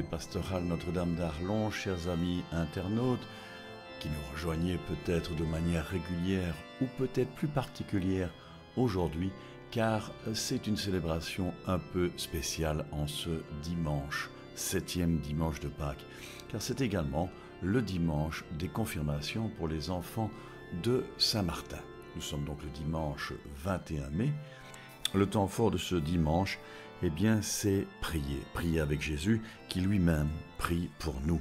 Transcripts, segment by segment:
pastorale Notre-Dame d'Arlon, chers amis internautes, qui nous rejoignez peut-être de manière régulière ou peut-être plus particulière aujourd'hui, car c'est une célébration un peu spéciale en ce dimanche, 7e dimanche de Pâques, car c'est également le dimanche des confirmations pour les enfants de Saint-Martin. Nous sommes donc le dimanche 21 mai. Le temps fort de ce dimanche, eh bien, c'est prier avec Jésus qui lui-même prie pour nous.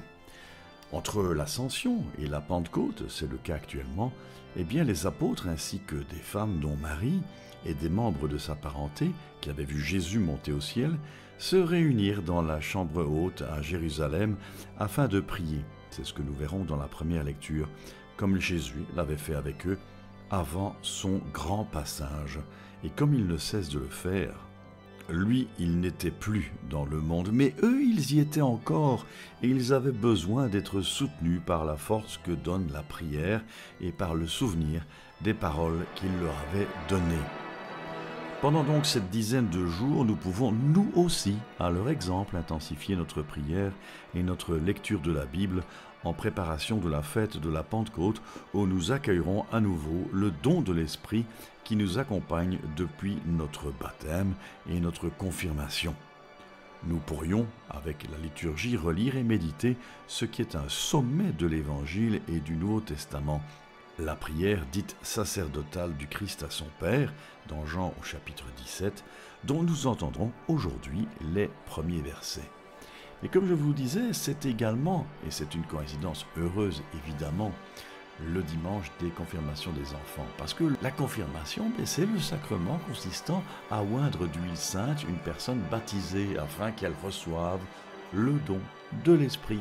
Entre l'Ascension et la Pentecôte, c'est le cas actuellement, eh bien, les apôtres ainsi que des femmes dont Marie et des membres de sa parenté qui avaient vu Jésus monter au ciel se réunirent dans la chambre haute à Jérusalem afin de prier. C'est ce que nous verrons dans la première lecture, comme Jésus l'avait fait avec eux avant son grand passage. Et comme il ne cesse de le faire, lui, il n'était plus dans le monde, mais eux, ils y étaient encore, et ils avaient besoin d'être soutenus par la force que donne la prière et par le souvenir des paroles qu'il leur avait données. Pendant donc cette dizaine de jours, nous pouvons nous aussi, à leur exemple, intensifier notre prière et notre lecture de la Bible en préparation de la fête de la Pentecôte où nous accueillerons à nouveau le don de l'Esprit qui nous accompagne depuis notre baptême et notre confirmation. Nous pourrions, avec la liturgie, relire et méditer ce qui est un sommet de l'Évangile et du Nouveau Testament. La prière dite sacerdotale du Christ à son Père, dans Jean au chapitre 17, dont nous entendrons aujourd'hui les premiers versets. Et comme je vous le disais, c'est également, et c'est une coïncidence heureuse évidemment, le dimanche des confirmations des enfants. Parce que la confirmation, c'est le sacrement consistant à oindre d'huile sainte une personne baptisée afin qu'elle reçoive le don de l'Esprit.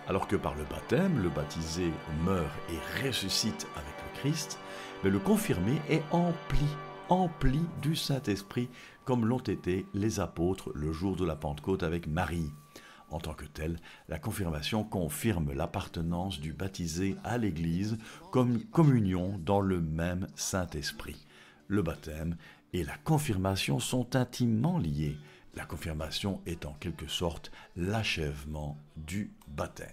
Alors que par le baptême, le baptisé meurt et ressuscite avec le Christ, mais le confirmé est empli du Saint-Esprit, comme l'ont été les apôtres le jour de la Pentecôte avec Marie. En tant que telle, la confirmation confirme l'appartenance du baptisé à l'Église comme communion dans le même Saint-Esprit. Le baptême et la confirmation sont intimement liés. La confirmation est en quelque sorte l'achèvement du baptême.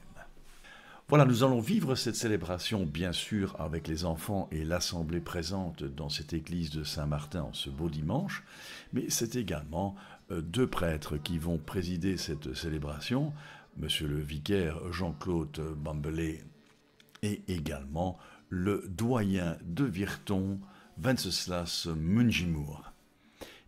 Voilà, nous allons vivre cette célébration bien sûr avec les enfants et l'assemblée présente dans cette église de Saint-Martin en ce beau dimanche, mais c'est également deux prêtres qui vont présider cette célébration, monsieur le vicaire Jean-Claude Bambelet et également le doyen de Virton, Wenceslas Mungimour.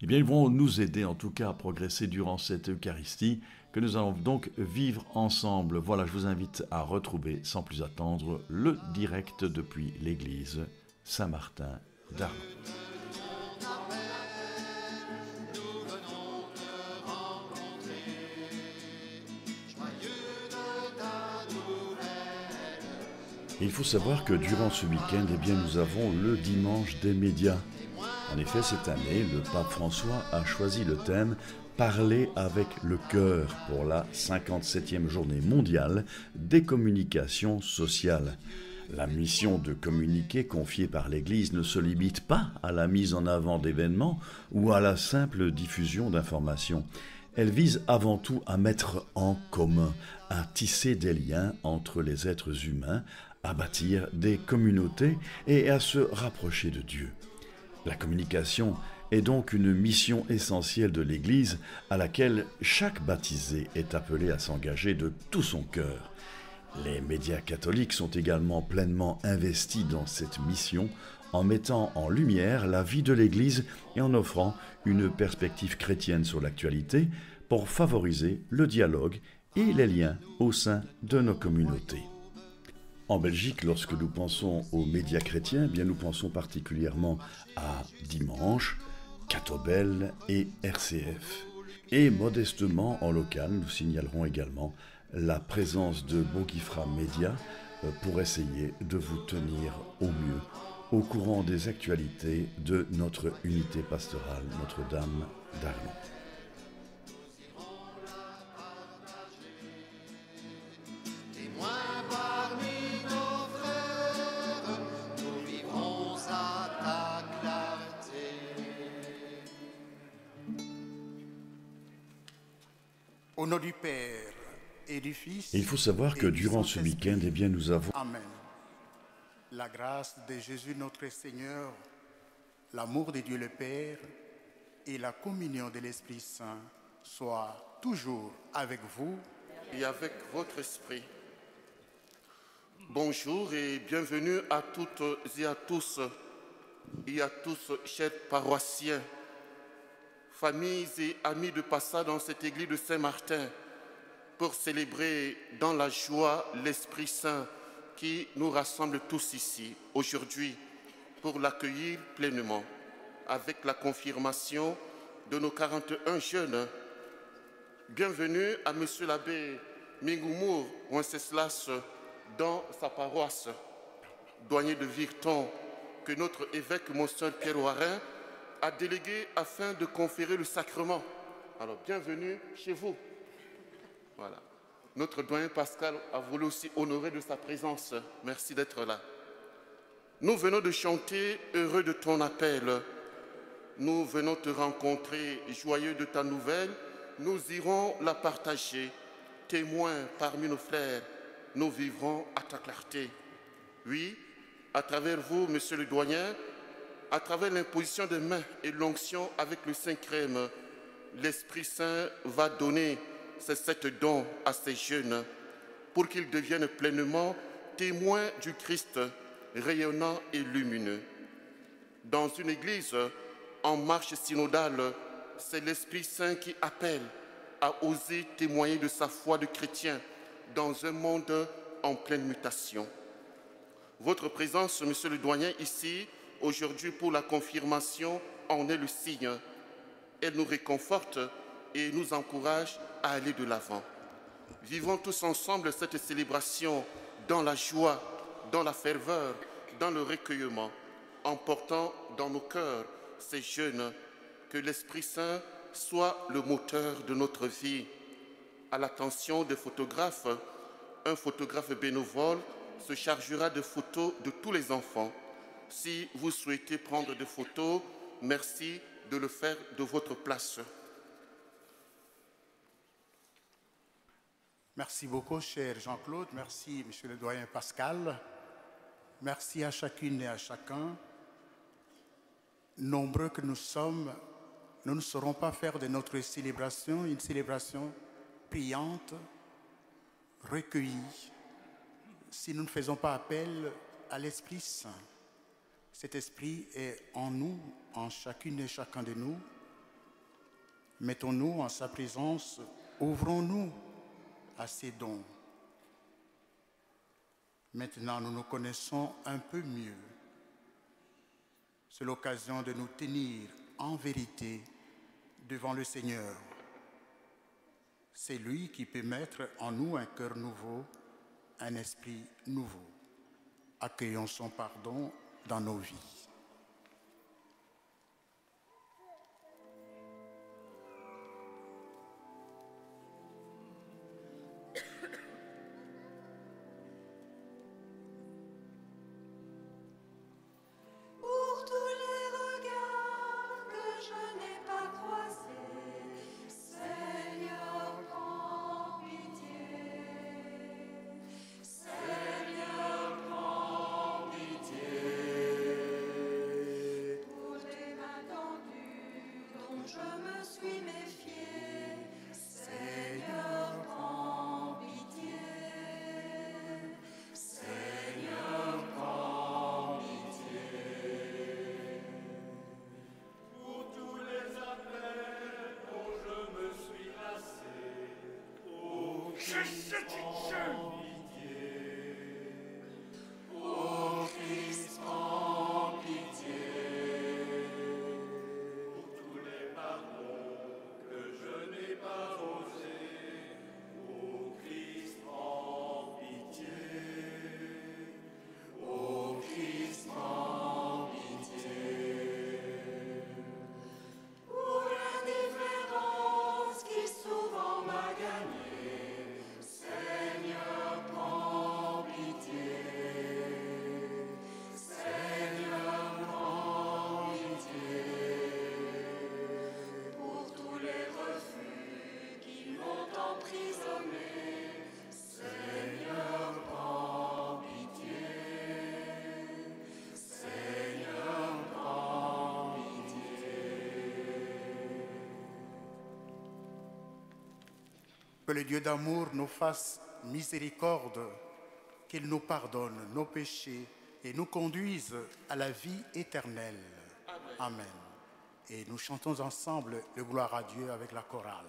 Eh bien, ils vont nous aider en tout cas à progresser durant cette Eucharistie que nous allons donc vivre ensemble. Voilà, je vous invite à retrouver sans plus attendre le direct depuis l'église Saint-Martin d'Arlon. Il faut savoir que durant ce week-end, eh bien, nous avons le dimanche des médias. En effet, cette année, le pape François a choisi le thème « Parler avec le cœur » pour la 57e journée mondiale des communications sociales. La mission de communiquer confiée par l'Église ne se limite pas à la mise en avant d'événements ou à la simple diffusion d'informations. Elle vise avant tout à mettre en commun, à tisser des liens entre les êtres humains, à bâtir des communautés et à se rapprocher de Dieu. La communication est donc une mission essentielle de l'Église à laquelle chaque baptisé est appelé à s'engager de tout son cœur. Les médias catholiques sont également pleinement investis dans cette mission en mettant en lumière la vie de l'Église et en offrant une perspective chrétienne sur l'actualité pour favoriser le dialogue et les liens au sein de nos communautés. En Belgique, lorsque nous pensons aux médias chrétiens, bien nous pensons particulièrement à Dimanche, Catobel et RCF. Et modestement, en local, nous signalerons également la présence de Bogifra Média pour essayer de vous tenir au mieux au courant des actualités de notre unité pastorale Notre-Dame d'Arlon. Au nom du Père et du Fils. Et il faut savoir que et du durant ce Saint-Esprit. week-end, eh bien, nous avons Amen. La grâce de Jésus notre Seigneur, l'amour de Dieu le Père et la communion de l'Esprit Saint soient toujours avec vous et avec votre esprit. Bonjour et bienvenue à toutes et à tous, chers paroissiens, familles et amis de passage dans cette église de Saint-Martin, pour célébrer dans la joie l'Esprit Saint qui nous rassemble tous ici aujourd'hui pour l'accueillir pleinement avec la confirmation de nos 41 jeunes. Bienvenue à Monsieur l'abbé Mingoumour Wenceslas dans sa paroisse, douanier de Virton, que notre évêque Monseigneur Pierre Warin a délégué afin de conférer le sacrement. Alors bienvenue chez vous. Voilà. Notre doyen Pascal a voulu aussi honorer de sa présence. Merci d'être là. Nous venons de chanter « Heureux de ton appel ». Nous venons te rencontrer, joyeux de ta nouvelle. Nous irons la partager. Témoins parmi nos frères, nous vivrons à ta clarté. Oui, à travers vous, monsieur le doyen, à travers l'imposition des mains et l'onction avec le Saint-Crème, l'Esprit Saint va donner ces 7 dons à ces jeunes pour qu'ils deviennent pleinement témoins du Christ, rayonnant et lumineux. Dans une église en marche synodale, c'est l'Esprit Saint qui appelle à oser témoigner de sa foi de chrétien dans un monde en pleine mutation. Votre présence, monsieur le doyen, ici, aujourd'hui pour la confirmation, en est le signe. Elle nous réconforte et nous encourage à aller de l'avant. Vivons tous ensemble cette célébration dans la joie, dans la ferveur, dans le recueillement, en portant dans nos cœurs ces jeunes, que l'Esprit Saint soit le moteur de notre vie. À l'attention des photographes, un photographe bénévole se chargera de photos de tous les enfants. Si vous souhaitez prendre des photos, merci de le faire de votre place. Merci beaucoup, cher Jean-Claude. Merci, monsieur le doyen Pascal. Merci à chacune et à chacun. Nombreux que nous sommes, nous ne saurons pas faire de notre célébration une célébration priante, recueillie, si nous ne faisons pas appel à l'Esprit Saint. Cet Esprit est en nous, en chacune et chacun de nous. Mettons-nous en sa présence, ouvrons-nous à ses dons. Maintenant, nous nous connaissons un peu mieux. C'est l'occasion de nous tenir en vérité devant le Seigneur. C'est lui qui peut mettre en nous un cœur nouveau, un esprit nouveau. Accueillons son pardon dans nos vies. Souvent m'a gagné, Seigneur. Que le Dieu d'amour nous fasse miséricorde, qu'il nous pardonne nos péchés et nous conduise à la vie éternelle. Amen. Amen. Et nous chantons ensemble le Gloire à Dieu avec la chorale.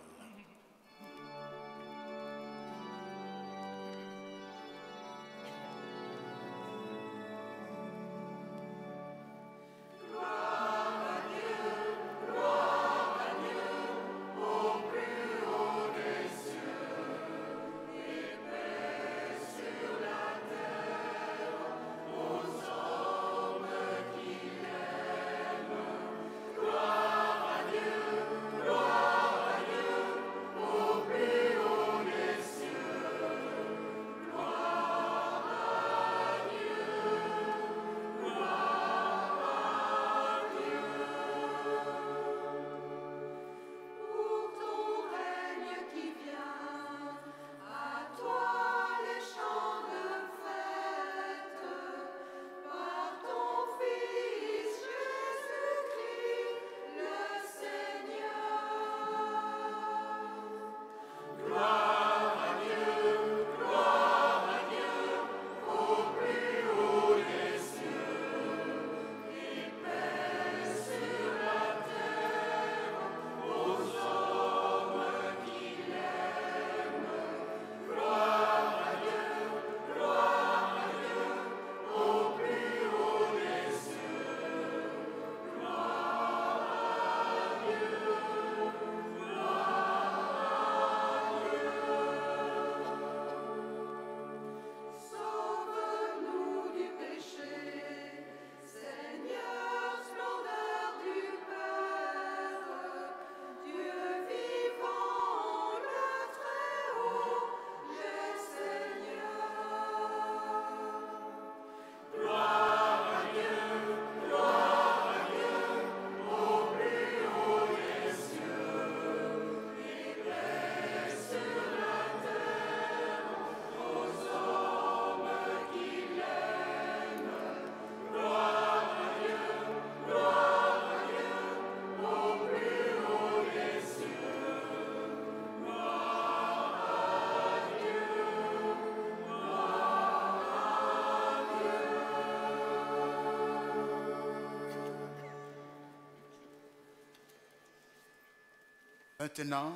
Maintenant,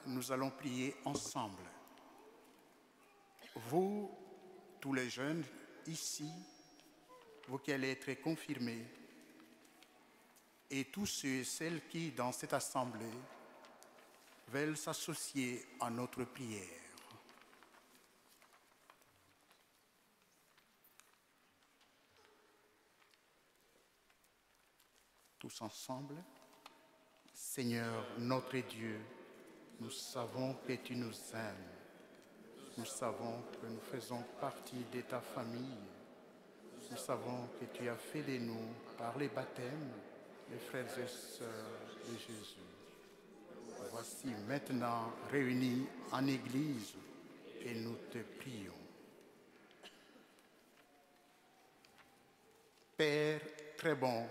nous allons prier ensemble. Vous, tous les jeunes ici, vous qui allez être confirmés, et tous ceux et celles qui, dans cette assemblée, veulent s'associer à notre prière. Tous ensemble. Seigneur, notre Dieu, nous savons que tu nous aimes. Nous savons que nous faisons partie de ta famille. Nous savons que tu as fait de nous, par les baptêmes, les frères et sœurs de Jésus. Voici maintenant réunis en Église et nous te prions. Père très bon,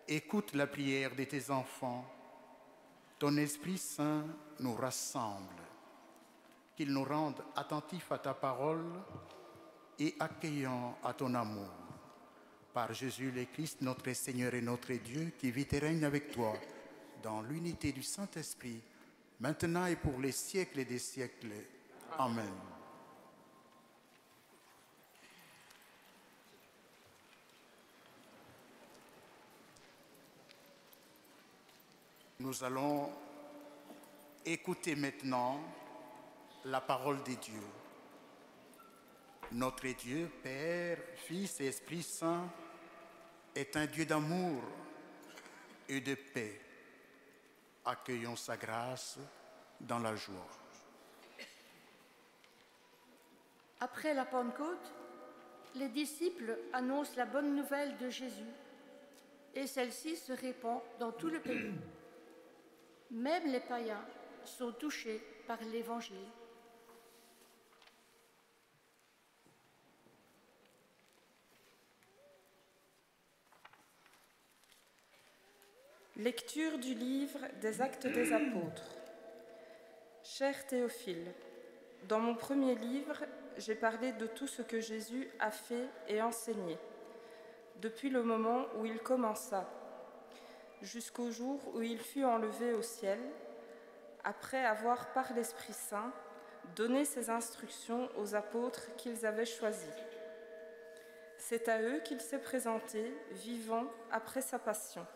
écoute la prière de tes enfants. Ton Esprit Saint nous rassemble, qu'il nous rende attentifs à ta parole et accueillants à ton amour. Par Jésus le Christ, notre Seigneur et notre Dieu, qui vit et règne avec toi dans l'unité du Saint-Esprit, maintenant et pour les siècles des siècles. Amen. Nous allons écouter maintenant la parole de Dieu. Notre Dieu, Père, Fils et Esprit Saint, est un Dieu d'amour et de paix. Accueillons sa grâce dans la joie. Après la Pentecôte, les disciples annoncent la bonne nouvelle de Jésus et celle-ci se répand dans tout le pays. Même les païens sont touchés par l'Évangile. Lecture du livre des Actes des Apôtres. Cher Théophile, dans mon premier livre, j'ai parlé de tout ce que Jésus a fait et enseigné, depuis le moment où il commença, jusqu'au jour où il fut enlevé au ciel, après avoir par l'Esprit Saint donné ses instructions aux apôtres qu'ils avaient choisis. C'est à eux qu'il s'est présenté, vivant après sa passion.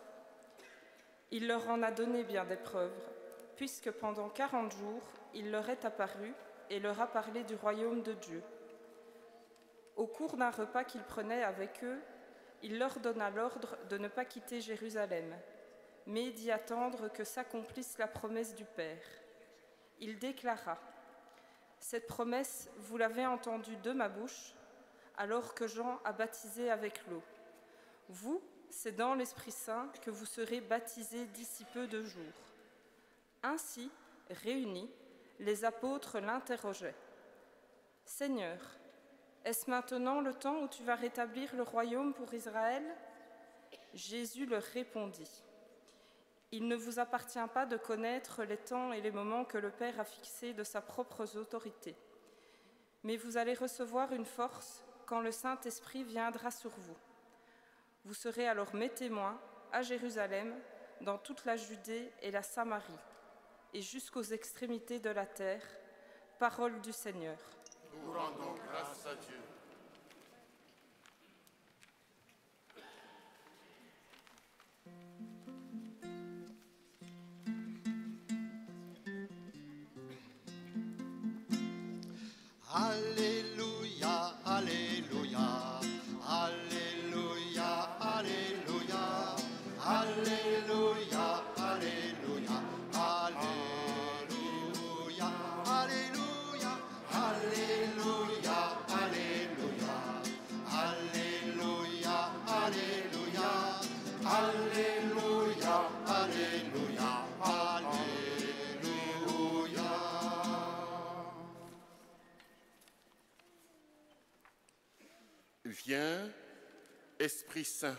Il leur en a donné bien des preuves, puisque pendant 40 jours, il leur est apparu et leur a parlé du royaume de Dieu. Au cours d'un repas qu'il prenait avec eux, il leur donna l'ordre de ne pas quitter Jérusalem, mais d'y attendre que s'accomplisse la promesse du Père. Il déclara : « Cette promesse, vous l'avez entendue de ma bouche, alors que Jean a baptisé avec l'eau. Vous, c'est dans l'Esprit Saint que vous serez baptisés d'ici peu de jours. » Ainsi, réunis, les apôtres l'interrogeaient. « Seigneur, est-ce maintenant le temps où tu vas rétablir le royaume pour Israël ?» Jésus leur répondit : « Il ne vous appartient pas de connaître les temps et les moments que le Père a fixés de sa propre autorité. Mais vous allez recevoir une force quand le Saint-Esprit viendra sur vous. Vous serez alors mes témoins à Jérusalem, dans toute la Judée et la Samarie, et jusqu'aux extrémités de la terre. Parole du Seigneur. Nous rendons grâce à Dieu. Alléluia, Alléluia, Alléluia, Alléluia, Alléluia, Alléluia, Alléluia, Alléluia, Alléluia, Alléluia, Alléluia, Alléluia, Alléluia, Alléluia, Alléluia. Viens, Esprit Saint,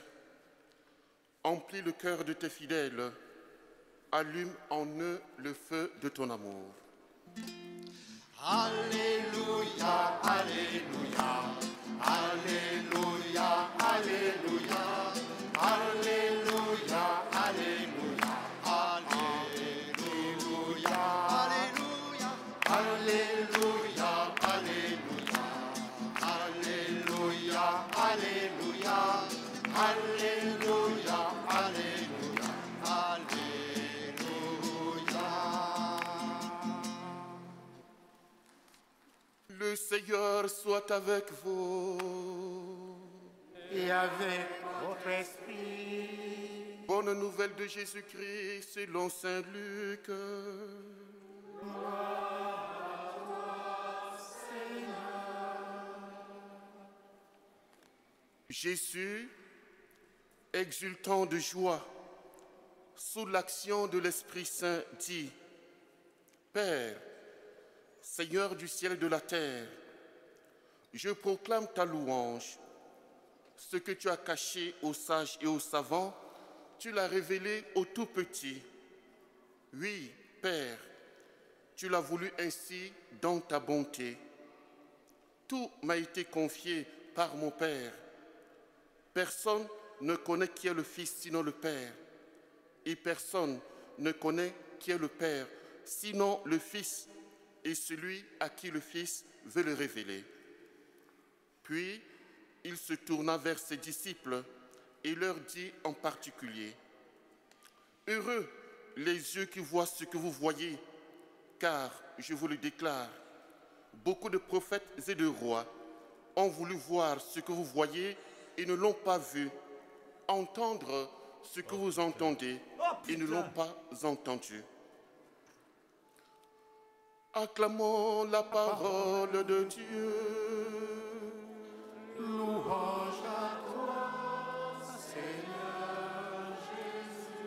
emplis le cœur de tes fidèles, allume en eux le feu de ton amour. Alléluia, Alléluia, Alléluia, Alléluia, Alléluia, Alléluia, Alléluia, Alléluia, Alléluia, Alléluia, Alléluia, Alléluia, Alléluia, Alléluia, Alléluia. Le Seigneur soit avec vous. Et avec votre esprit. Bonne nouvelle de Jésus-Christ selon saint Luc. Jésus, exultant de joie, sous l'action de l'Esprit Saint, dit : Père, Seigneur du ciel et de la terre, je proclame ta louange. Ce que tu as caché aux sages et aux savants, tu l'as révélé aux tout petits. Oui, Père, tu l'as voulu ainsi dans ta bonté. Tout m'a été confié par mon Père. Personne ne connaît qui est le Fils sinon le Père, et personne ne connaît qui est le Père sinon le Fils et celui à qui le Fils veut le révéler. Puis, il se tourna vers ses disciples et leur dit en particulier : Heureux les yeux qui voient ce que vous voyez, car, je vous le déclare, beaucoup de prophètes et de rois ont voulu voir ce que vous voyez et ne l'ont pas vu, entendre ce que vous entendez et ne l'ont pas entendu. Acclamons la parole de Dieu. Louange à toi, Seigneur Jésus.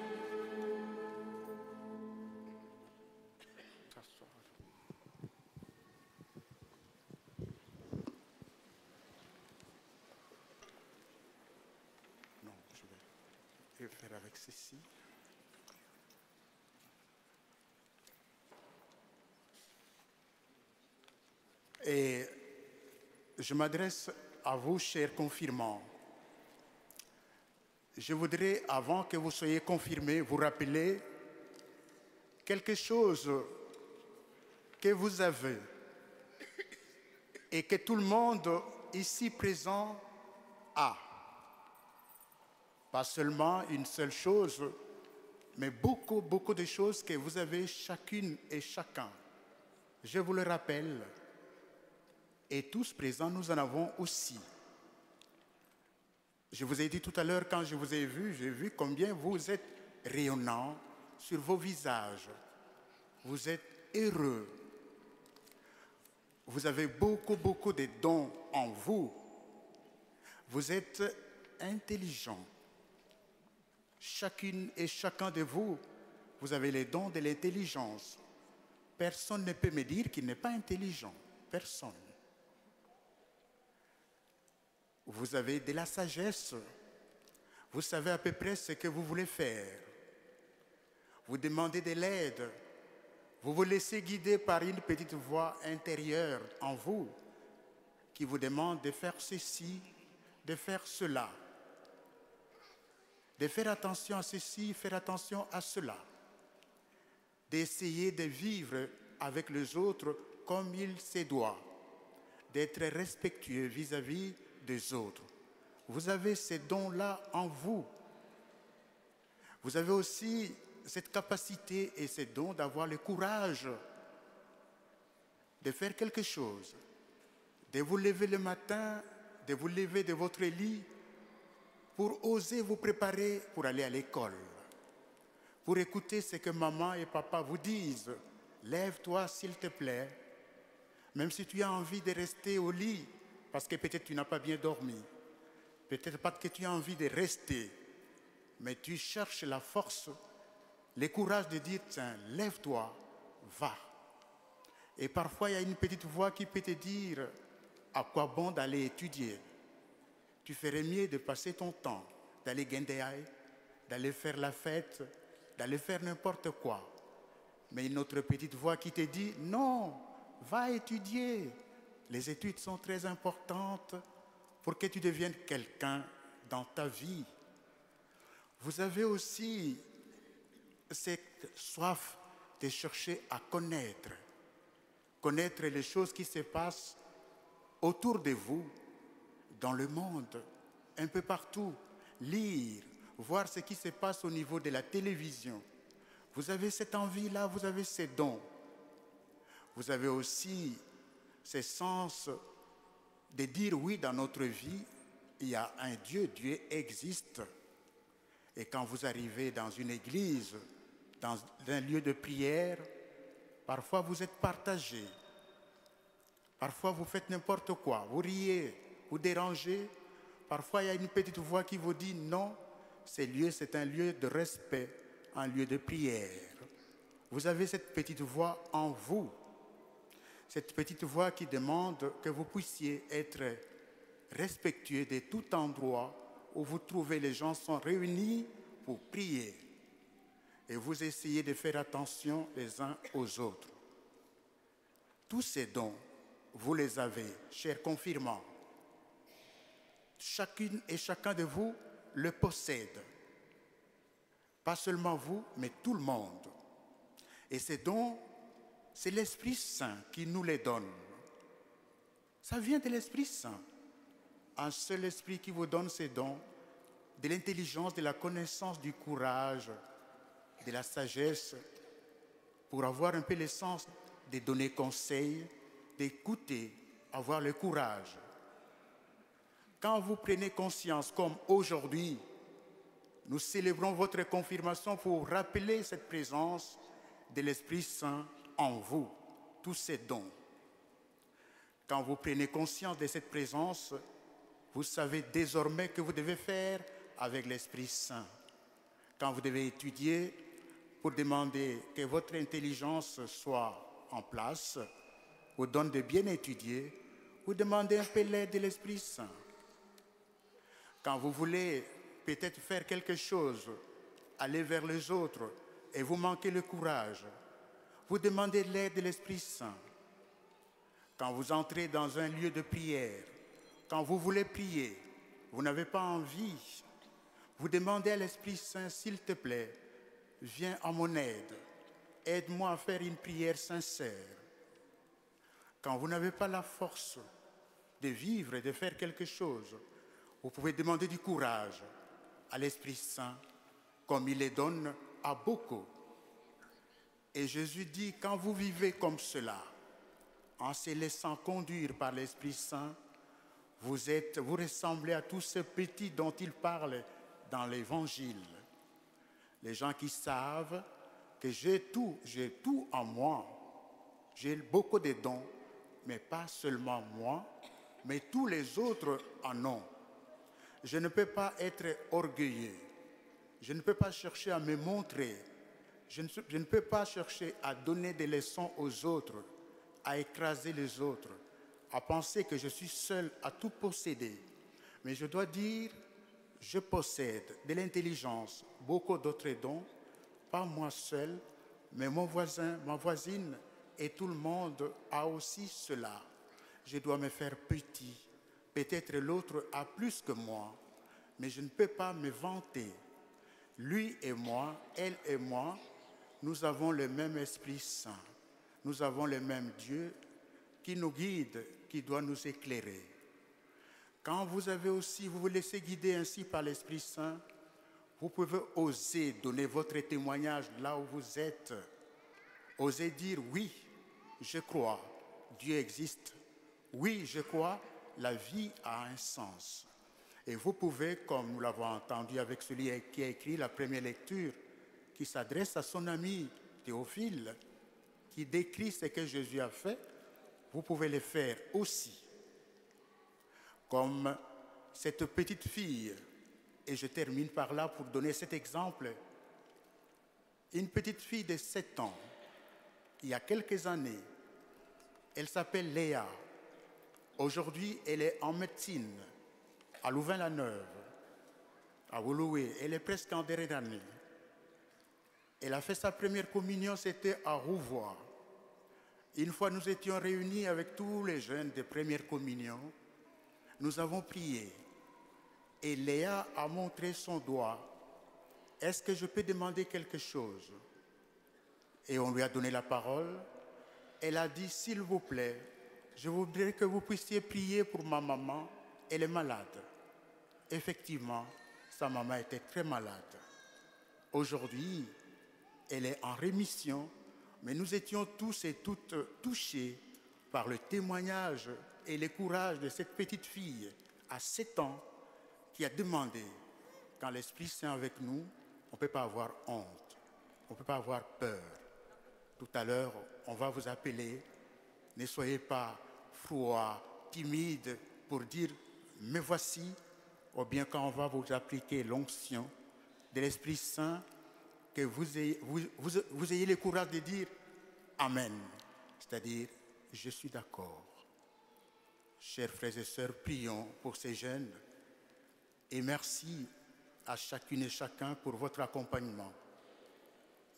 Non, je vais faire avec ceci. Et je m'adresse à vous, chers confirmants. Je voudrais, avant que vous soyez confirmés, vous rappeler quelque chose que vous avez et que tout le monde ici présent a. Pas seulement une seule chose, mais beaucoup de choses que vous avez chacune et chacun. Je vous le rappelle. Et tous présents, nous en avons aussi. Je vous ai dit tout à l'heure, quand je vous ai vu, j'ai vu combien vous êtes rayonnants sur vos visages. Vous êtes heureux. Vous avez beaucoup de dons en vous. Vous êtes intelligents. Chacune et chacun de vous, vous avez les dons de l'intelligence. Personne ne peut me dire qu'il n'est pas intelligent. Personne. Vous avez de la sagesse. Vous savez à peu près ce que vous voulez faire. Vous demandez de l'aide. Vous vous laissez guider par une petite voix intérieure en vous qui vous demande de faire ceci, de faire cela, de faire attention à ceci, faire attention à cela, d'essayer de vivre avec les autres comme il se doit, d'être respectueux vis-à-vis des autres. Vous avez ces dons-là en vous. Vous avez aussi cette capacité et ces dons d'avoir le courage de faire quelque chose, de vous lever le matin, de vous lever de votre lit pour oser vous préparer pour aller à l'école, pour écouter ce que maman et papa vous disent. Lève-toi s'il te plaît, même si tu as envie de rester au lit, parce que peut-être tu n'as pas bien dormi, peut-être pas que tu as envie de rester, mais tu cherches la force, le courage de dire, tiens, lève-toi, va. Et parfois, il y a une petite voix qui peut te dire, à quoi bon d'aller étudier? Tu ferais mieux de passer ton temps, d'aller guindeaï, d'aller faire la fête, d'aller faire n'importe quoi. Mais une autre petite voix qui te dit, non, va étudier. Les études sont très importantes pour que tu deviennes quelqu'un dans ta vie. Vous avez aussi cette soif de chercher à connaître les choses qui se passent autour de vous, dans le monde, un peu partout, lire, voir ce qui se passe au niveau de la télévision. Vous avez cette envie-là, vous avez ces dons. Vous avez aussi ce sens de dire oui, dans notre vie, il y a un Dieu, Dieu existe. Et quand vous arrivez dans une église, dans un lieu de prière, parfois vous êtes partagé. Parfois vous faites n'importe quoi, vous riez, vous dérangez. Parfois il y a une petite voix qui vous dit non, ce lieu c'est un lieu de respect, un lieu de prière. Vous avez cette petite voix en vous. Cette petite voix qui demande que vous puissiez être respectueux de tout endroit où vous trouvez les gens sont réunis pour prier. Et vous essayez de faire attention les uns aux autres. Tous ces dons, vous les avez, chers confirmants. Chacune et chacun de vous le possède. Pas seulement vous, mais tout le monde. Et ces dons, c'est l'Esprit Saint qui nous les donne. Ça vient de l'Esprit Saint. Un seul esprit qui vous donne ces dons, de l'intelligence, de la connaissance, du courage, de la sagesse, pour avoir un peu le sens de donner conseil, d'écouter, avoir le courage. Quand vous prenez conscience, comme aujourd'hui, nous célébrons votre confirmation pour rappeler cette présence de l'Esprit Saint en vous, tous ces dons. Quand vous prenez conscience de cette présence, vous savez désormais que vous devez faire avec l'Esprit Saint. Quand vous devez étudier, pour demander que votre intelligence soit en place, vous donne de bien étudier, vous demandez un peu l'aide de l'Esprit Saint. Quand vous voulez peut-être faire quelque chose, aller vers les autres, et vous manquez le courage, vous demandez l'aide de l'Esprit Saint. Quand vous entrez dans un lieu de prière, quand vous voulez prier, vous n'avez pas envie, vous demandez à l'Esprit Saint, s'il te plaît, viens à mon aide, aide-moi à faire une prière sincère. Quand vous n'avez pas la force de vivre et de faire quelque chose, vous pouvez demander du courage à l'Esprit Saint, comme il les donne à beaucoup. Et Jésus dit, quand vous vivez comme cela, en se laissant conduire par l'Esprit Saint, vous ressemblez à tous ces petits dont il parle dans l'Évangile. Les gens qui savent que j'ai tout en moi. J'ai beaucoup de dons, mais pas seulement moi, mais tous les autres en ont. Je ne peux pas être orgueilleux. Je ne peux pas chercher à me montrer. Je ne peux pas chercher à donner des leçons aux autres, à écraser les autres, à penser que je suis seul à tout posséder. Mais je dois dire, je possède de l'intelligence, beaucoup d'autres dons, pas moi seul, mais mon voisin, ma voisine et tout le monde a aussi cela. Je dois me faire petit. Peut-être l'autre a plus que moi, mais je ne peux pas me vanter. Lui et moi, elle et moi, nous avons le même Esprit Saint. Nous avons le même Dieu qui nous guide, qui doit nous éclairer. Quand vous vous laissez guider ainsi par l'Esprit Saint, vous pouvez oser donner votre témoignage là où vous êtes. Osez dire oui, je crois, Dieu existe. Oui, je crois, la vie a un sens. Et vous pouvez, comme nous l'avons entendu avec celui qui a écrit la première lecture, qui s'adresse à son ami Théophile, qui décrit ce que Jésus a fait, vous pouvez le faire aussi. Comme cette petite fille, et je termine par là pour donner cet exemple, une petite fille de 7 ans, il y a quelques années, elle s'appelle Léa. Aujourd'hui, elle est en médecine à Louvain-la-Neuve, à Woluwe. Elle est presque en dernière année. Elle a fait sa première communion, c'était à Rouvois. Une fois, nous étions réunis avec tous les jeunes de première communion. Nous avons prié. Et Léa a montré son doigt. Est-ce que je peux demander quelque chose? Et on lui a donné la parole. Elle a dit, s'il vous plaît, je voudrais que vous puissiez prier pour ma maman. Elle est malade. Effectivement, sa maman était très malade. Aujourd'hui, elle est en rémission, mais nous étions tous et toutes touchés par le témoignage et le courage de cette petite fille à 7 ans qui a demandé, quand l'Esprit Saint est avec nous, on ne peut pas avoir honte, on ne peut pas avoir peur. Tout à l'heure, on va vous appeler, ne soyez pas froid, timide pour dire « me voici », ou bien quand on va vous appliquer l'onction de l'Esprit Saint, que vous ayez le courage de dire « Amen », c'est-à-dire « je suis d'accord ». Chers frères et sœurs, prions pour ces jeunes et merci à chacune et chacun pour votre accompagnement.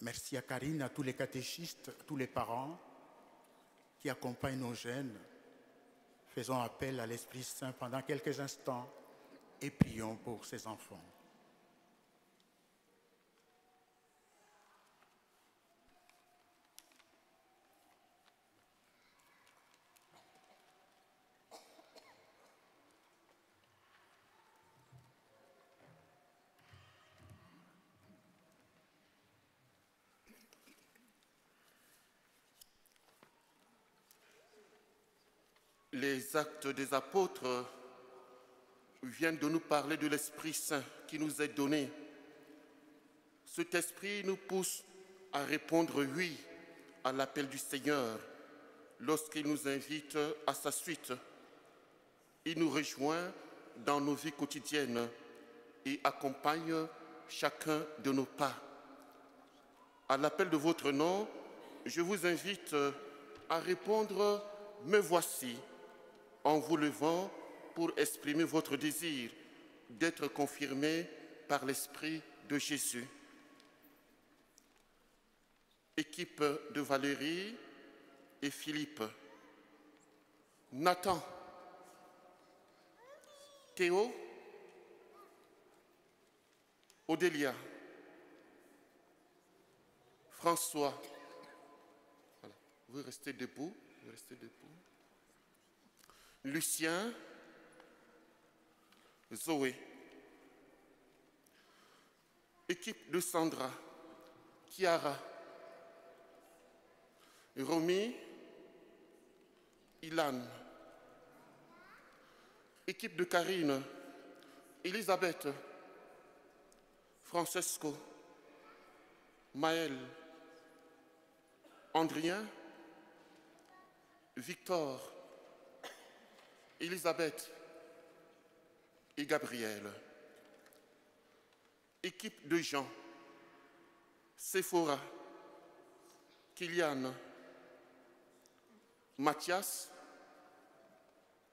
Merci à Karine, à tous les catéchistes, à tous les parents qui accompagnent nos jeunes. Faisons appel à l'Esprit Saint pendant quelques instants et prions pour ces enfants. Les actes des apôtres viennent de nous parler de l'Esprit Saint qui nous est donné. Cet Esprit nous pousse à répondre oui à l'appel du Seigneur lorsqu'il nous invite à sa suite. Il nous rejoint dans nos vies quotidiennes et accompagne chacun de nos pas. À l'appel de votre nom, je vous invite à répondre « Me voici » en vous levant pour exprimer votre désir d'être confirmé par l'Esprit de Jésus. Équipe de Valérie et Philippe, Nathan, Théo, Odélia, François. Voilà. Vous restez debout. Vous restez debout. Lucien, Zoé. Équipe de Sandra, Chiara, Romy, Ilan. Équipe de Karine, Elisabeth, Francesco, Maël, Andrien, Victor, Elisabeth et Gabriel. Équipe de Jean, Sephora, Kylian, Mathias,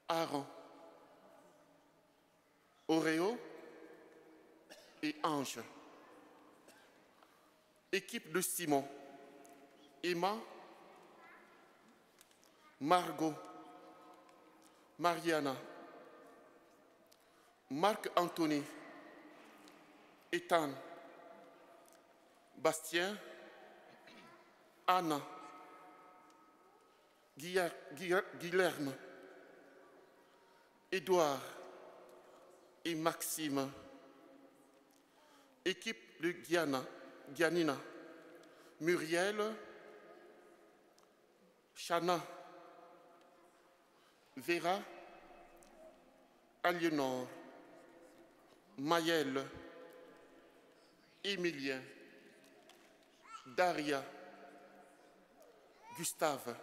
Aaron, Auréo et Ange. Équipe de Simon, Emma, Margot, Mariana, Marc-Anthony, Ethan, Bastien, Anna, Guilherme, Édouard et Maxime. Équipe de Gianina, Muriel, Chana, Vera, Aliénor, Maëlle, Émilien, Daria, Gustave.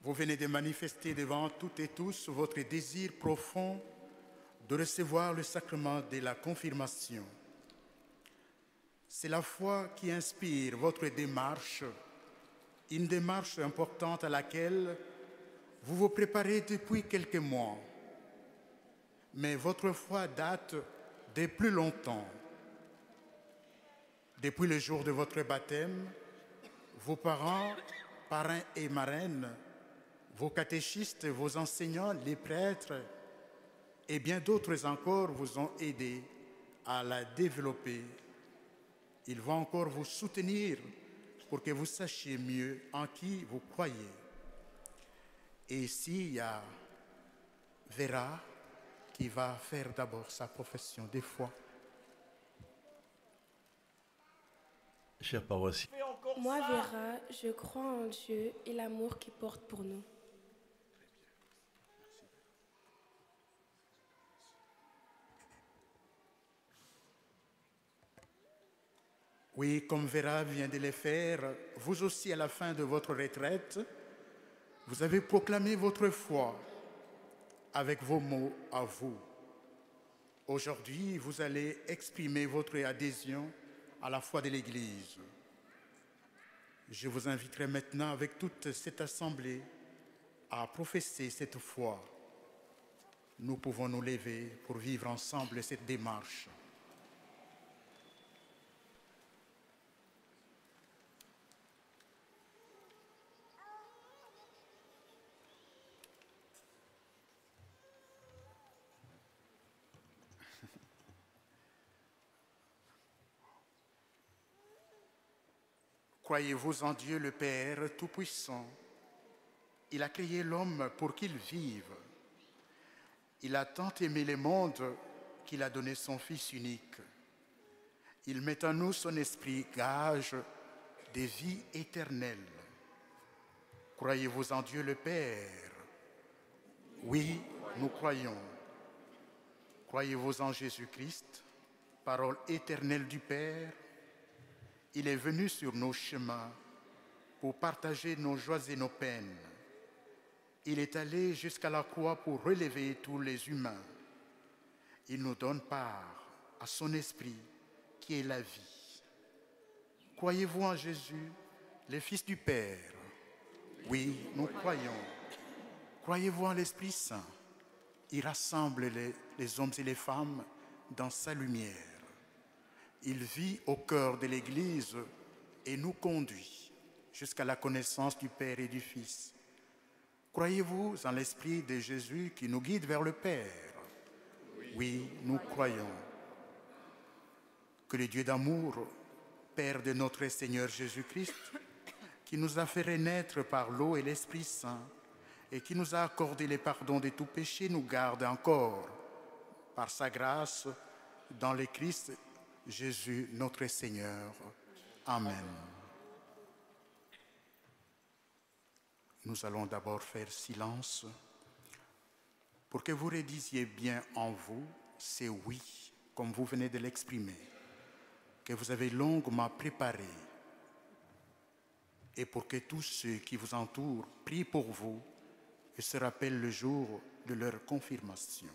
Vous venez de manifester devant toutes et tous votre désir profond de recevoir le sacrement de la confirmation. C'est la foi qui inspire votre démarche, une démarche importante à laquelle vous vous préparez depuis quelques mois. Mais votre foi date de plus longtemps. Depuis le jour de votre baptême, vos parents, parrains et marraines, vos catéchistes, vos enseignants, les prêtres et bien d'autres encore vous ont aidé à la développer. Ils vont encore vous soutenir pour que vous sachiez mieux en qui vous croyez. Et ici, il y a Vera qui va faire d'abord sa profession de foi. Chers paroissiens, Moi, Vera, je crois en Dieu et l'amour qu'il porte pour nous. Oui, comme Vera vient de le faire, vous aussi à la fin de votre retraite, vous avez proclamé votre foi avec vos mots à vous. Aujourd'hui, vous allez exprimer votre adhésion à la foi de l'Église. Je vous inviterai maintenant avec toute cette assemblée à professer cette foi. Nous pouvons nous lever pour vivre ensemble cette démarche. Croyez-vous en Dieu le Père Tout-Puissant? Il a créé l'homme pour qu'il vive. Il a tant aimé le monde qu'il a donné son Fils unique. Il met en nous son esprit, gage de vie éternelle. Croyez-vous en Dieu le Père? Oui, nous croyons. Croyez-vous en Jésus-Christ, parole éternelle du Père? Il est venu sur nos chemins pour partager nos joies et nos peines. Il est allé jusqu'à la croix pour relever tous les humains. Il nous donne part à son esprit qui est la vie. Croyez-vous en Jésus, le Fils du Père? Oui, nous croyons. Croyez-vous en l'Esprit Saint? Il rassemble les hommes et les femmes dans sa lumière. Il vit au cœur de l'Église et nous conduit jusqu'à la connaissance du Père et du Fils. Croyez-vous en l'Esprit de Jésus qui nous guide vers le Père? Oui, nous croyons. Que le Dieu d'amour, Père de notre Seigneur Jésus-Christ, qui nous a fait renaître par l'eau et l'Esprit Saint, et qui nous a accordé le pardon de tout péché, nous garde encore, par sa grâce, dans le Christ Jésus notre Seigneur. Amen. Nous allons d'abord faire silence pour que vous redisiez bien en vous ces oui, comme vous venez de l'exprimer, que vous avez longuement préparé, et pour que tous ceux qui vous entourent prient pour vous et se rappellent le jour de leur confirmation.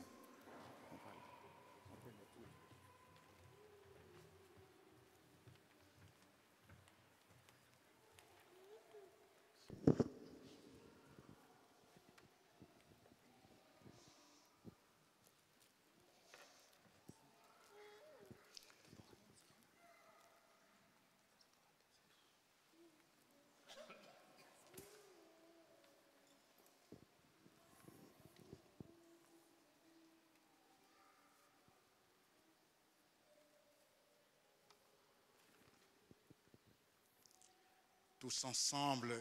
Tous ensemble,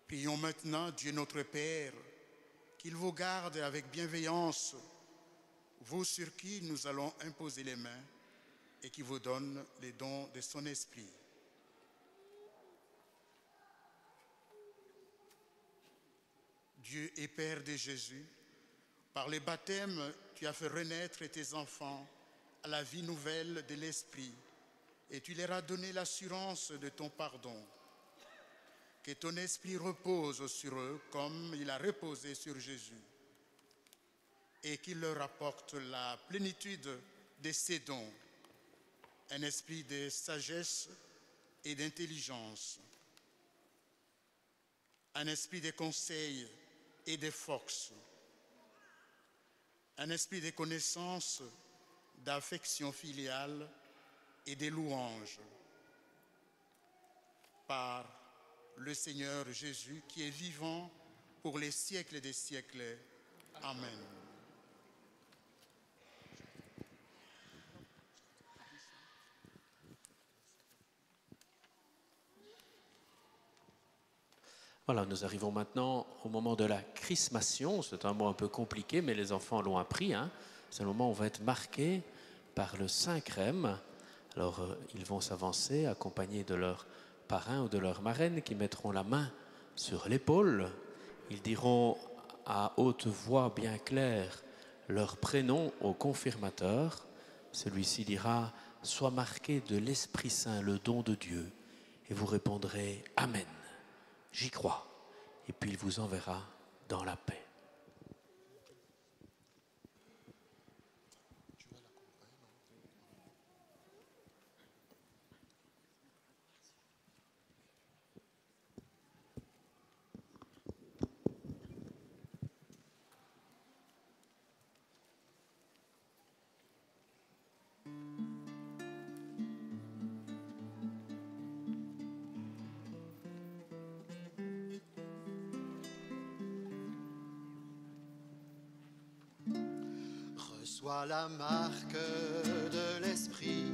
prions maintenant Dieu notre Père, qu'il vous garde avec bienveillance, vous sur qui nous allons imposer les mains, et qui vous donne les dons de son esprit. Dieu et Père de Jésus, par le baptême, tu as fait renaître tes enfants à la vie nouvelle de l'Esprit, et tu leur as donné l'assurance de ton pardon. Que ton esprit repose sur eux comme il a reposé sur Jésus, et qu'il leur apporte la plénitude de ses dons, un esprit de sagesse et d'intelligence, un esprit de conseil et de force, un esprit de connaissance, d'affection filiale et de louange, par le Seigneur Jésus qui est vivant pour les siècles des siècles. Amen. Voilà, nous arrivons maintenant au moment de la chrismation. C'est un mot un peu compliqué, mais les enfants l'ont appris. C'est le moment où on va être marqué par le Saint-Crème. Alors, ils vont s'avancer, accompagnés de leur parrain ou de leur marraine, qui mettront la main sur l'épaule. Ils diront à haute voix bien claire leur prénom au confirmateur. Celui-ci dira « Sois marqué de l'Esprit Saint, le don de Dieu ». Et vous répondrez « Amen ». J'y crois. Et puis il vous enverra dans la paix. Reçois la marque de l'Esprit,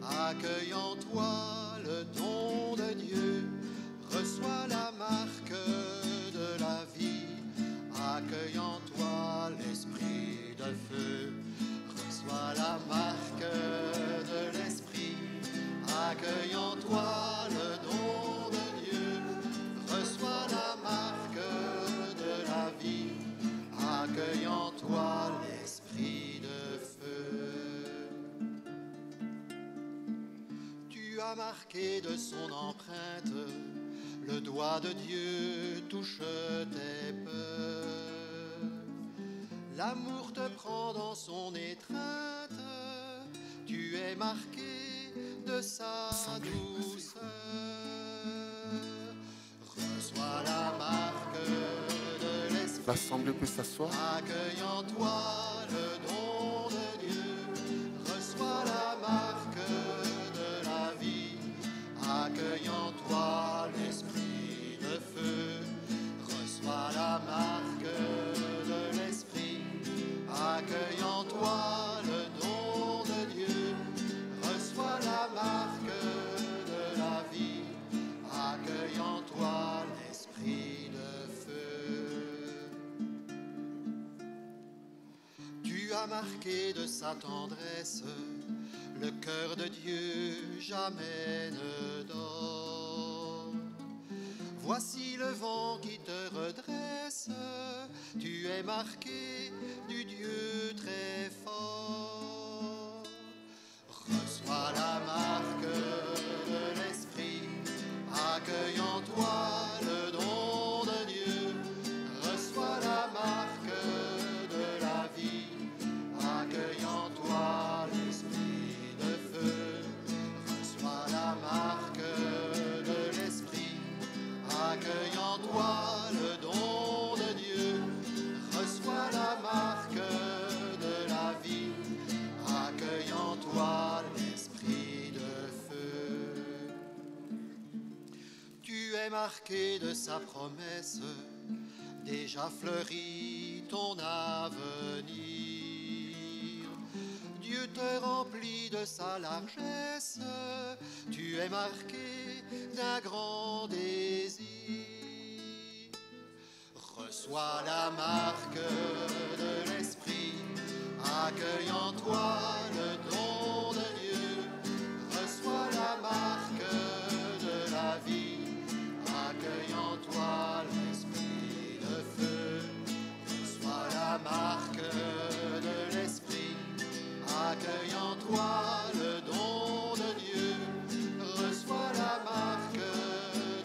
accueille en toi le don de Dieu. Reçois la marque de la vie, accueille en toi l'Esprit de feu. Reçois la marque de l'Esprit, accueille en toi le don de Dieu. Reçois la marque de la vie, accueille en toi l'Esprit de feu. Tu as marqué de son empreinte, le doigt de Dieu touche tes peurs. L'amour te prend dans son étreinte, tu es marqué de sa douceur. Reçois la marque de l'Esprit. La l'Assemblée peut s'asseoir. Accueille en toi le don de Dieu, reçois la marque de la vie. Accueille en toi l'esprit de feu, reçois la marque de l'esprit. Accueille en toi le don de Dieu, reçois la marque de la vie. Accueille en toi l'esprit de feu. Tu as marqué de sa tendresse le cœur de Dieu, jamais ne dort. Voici le vent qui te redresse, tu es marqué du Dieu très fort. Reçois la marque de l'esprit, accueille en toi le don de Dieu, reçois la marque de la vie, accueille en toi l'esprit de feu, reçois la marque de l'esprit, accueille en toi le don de Dieu, reçois la marque de la vie, accueille en toi l'esprit de feu. Tu es marqué de sa promesse, déjà fleuri ton avenir. Dieu te remplit de sa largesse, tu es marqué d'un grand désir. Reçois la marque de l'esprit, accueille en toi le don de Dieu, reçois la marque de la vie, accueille en toi l'esprit de feu, reçois la marque de l'esprit, accueille en toi le don de Dieu, reçois la marque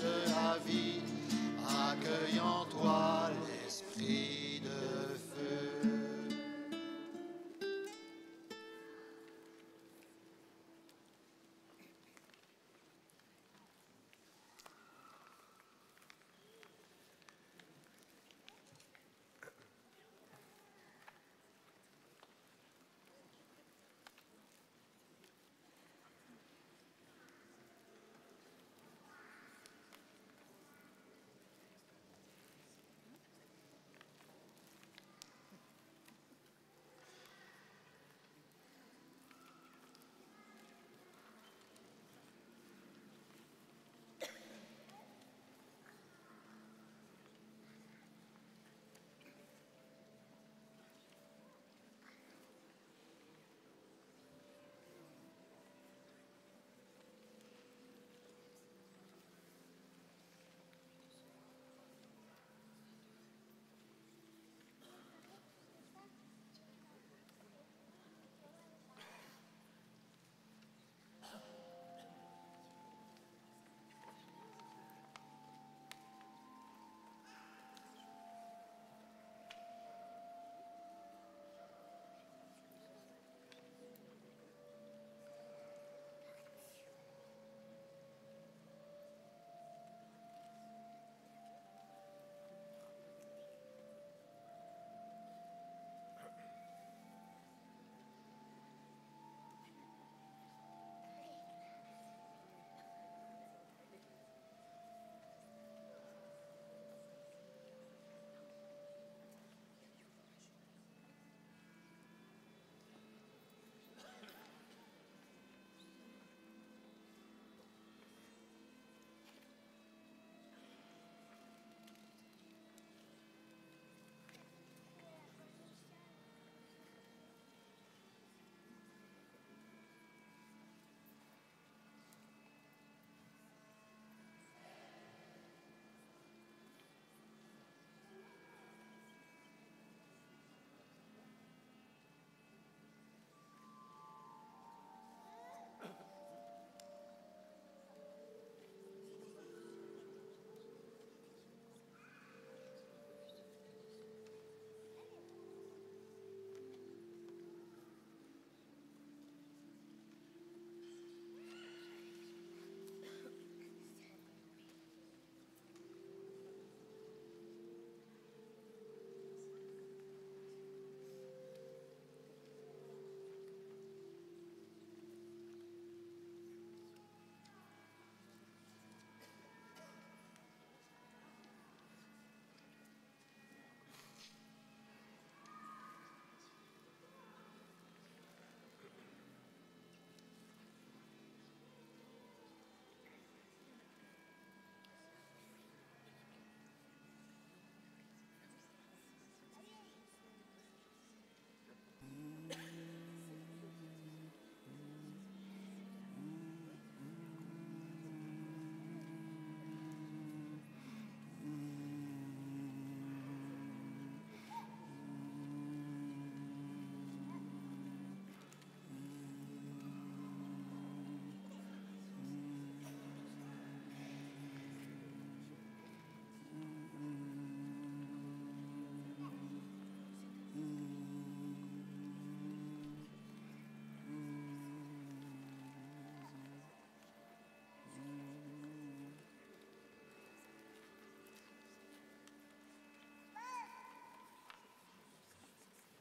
de la vie, accueille en toi l'esprit de feu.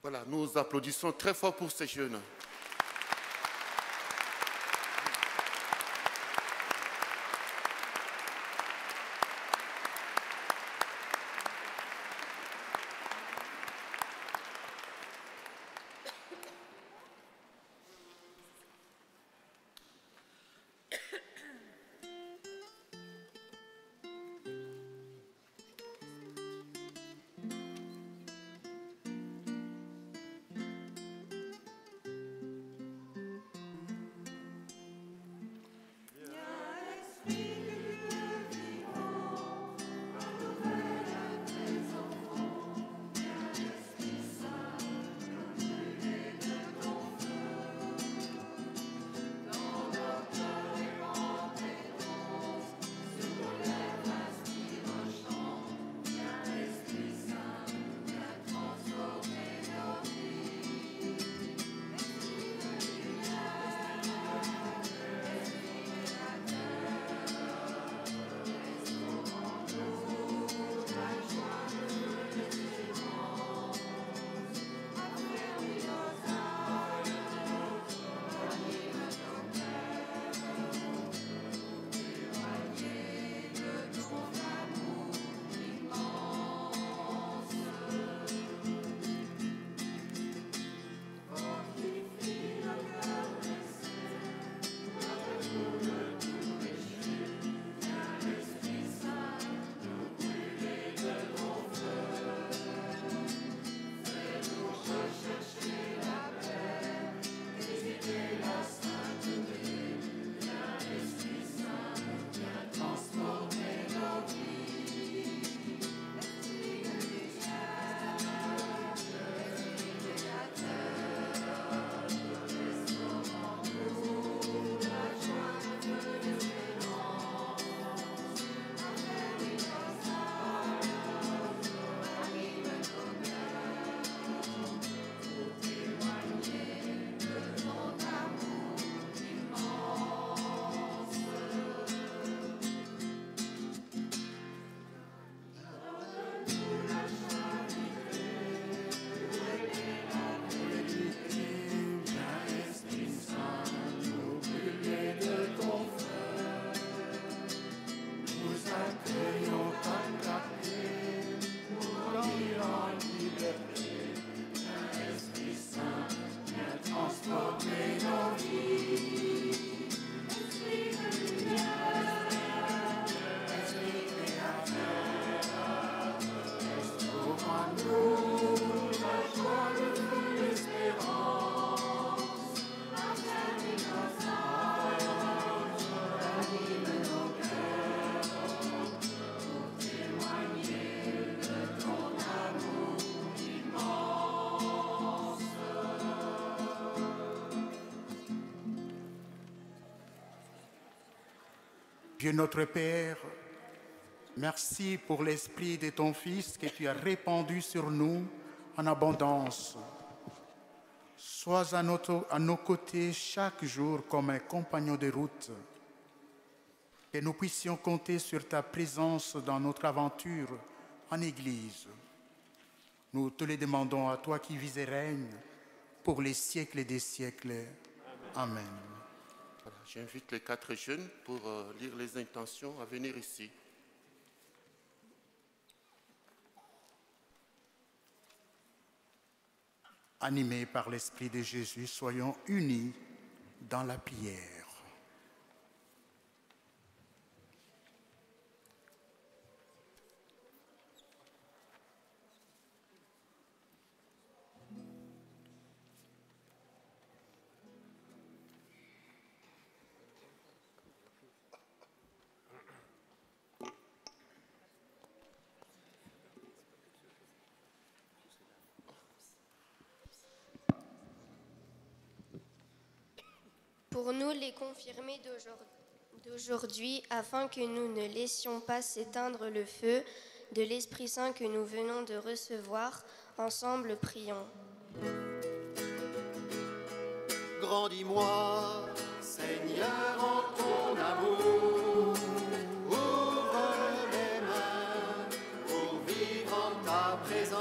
Voilà, nous applaudissons très fort pour ces jeunes. Dieu notre Père, merci pour l'Esprit de ton Fils que tu as répandu sur nous en abondance. Sois à nos côtés chaque jour comme un compagnon de route, que nous puissions compter sur ta présence dans notre aventure en Église. Nous te le demandons à toi qui vis et règnes pour les siècles des siècles. Amen. Voilà, j'invite les 4 jeunes pour lire les intentions à venir ici. Animés par l'Esprit de Jésus, soyons unis dans la prière. Pour nous les confirmés d'aujourd'hui, afin que nous ne laissions pas s'éteindre le feu de l'Esprit Saint que nous venons de recevoir, ensemble prions. Grandis-moi, Seigneur, en ton amour. Ouvre les mains pour vivre en ta présence.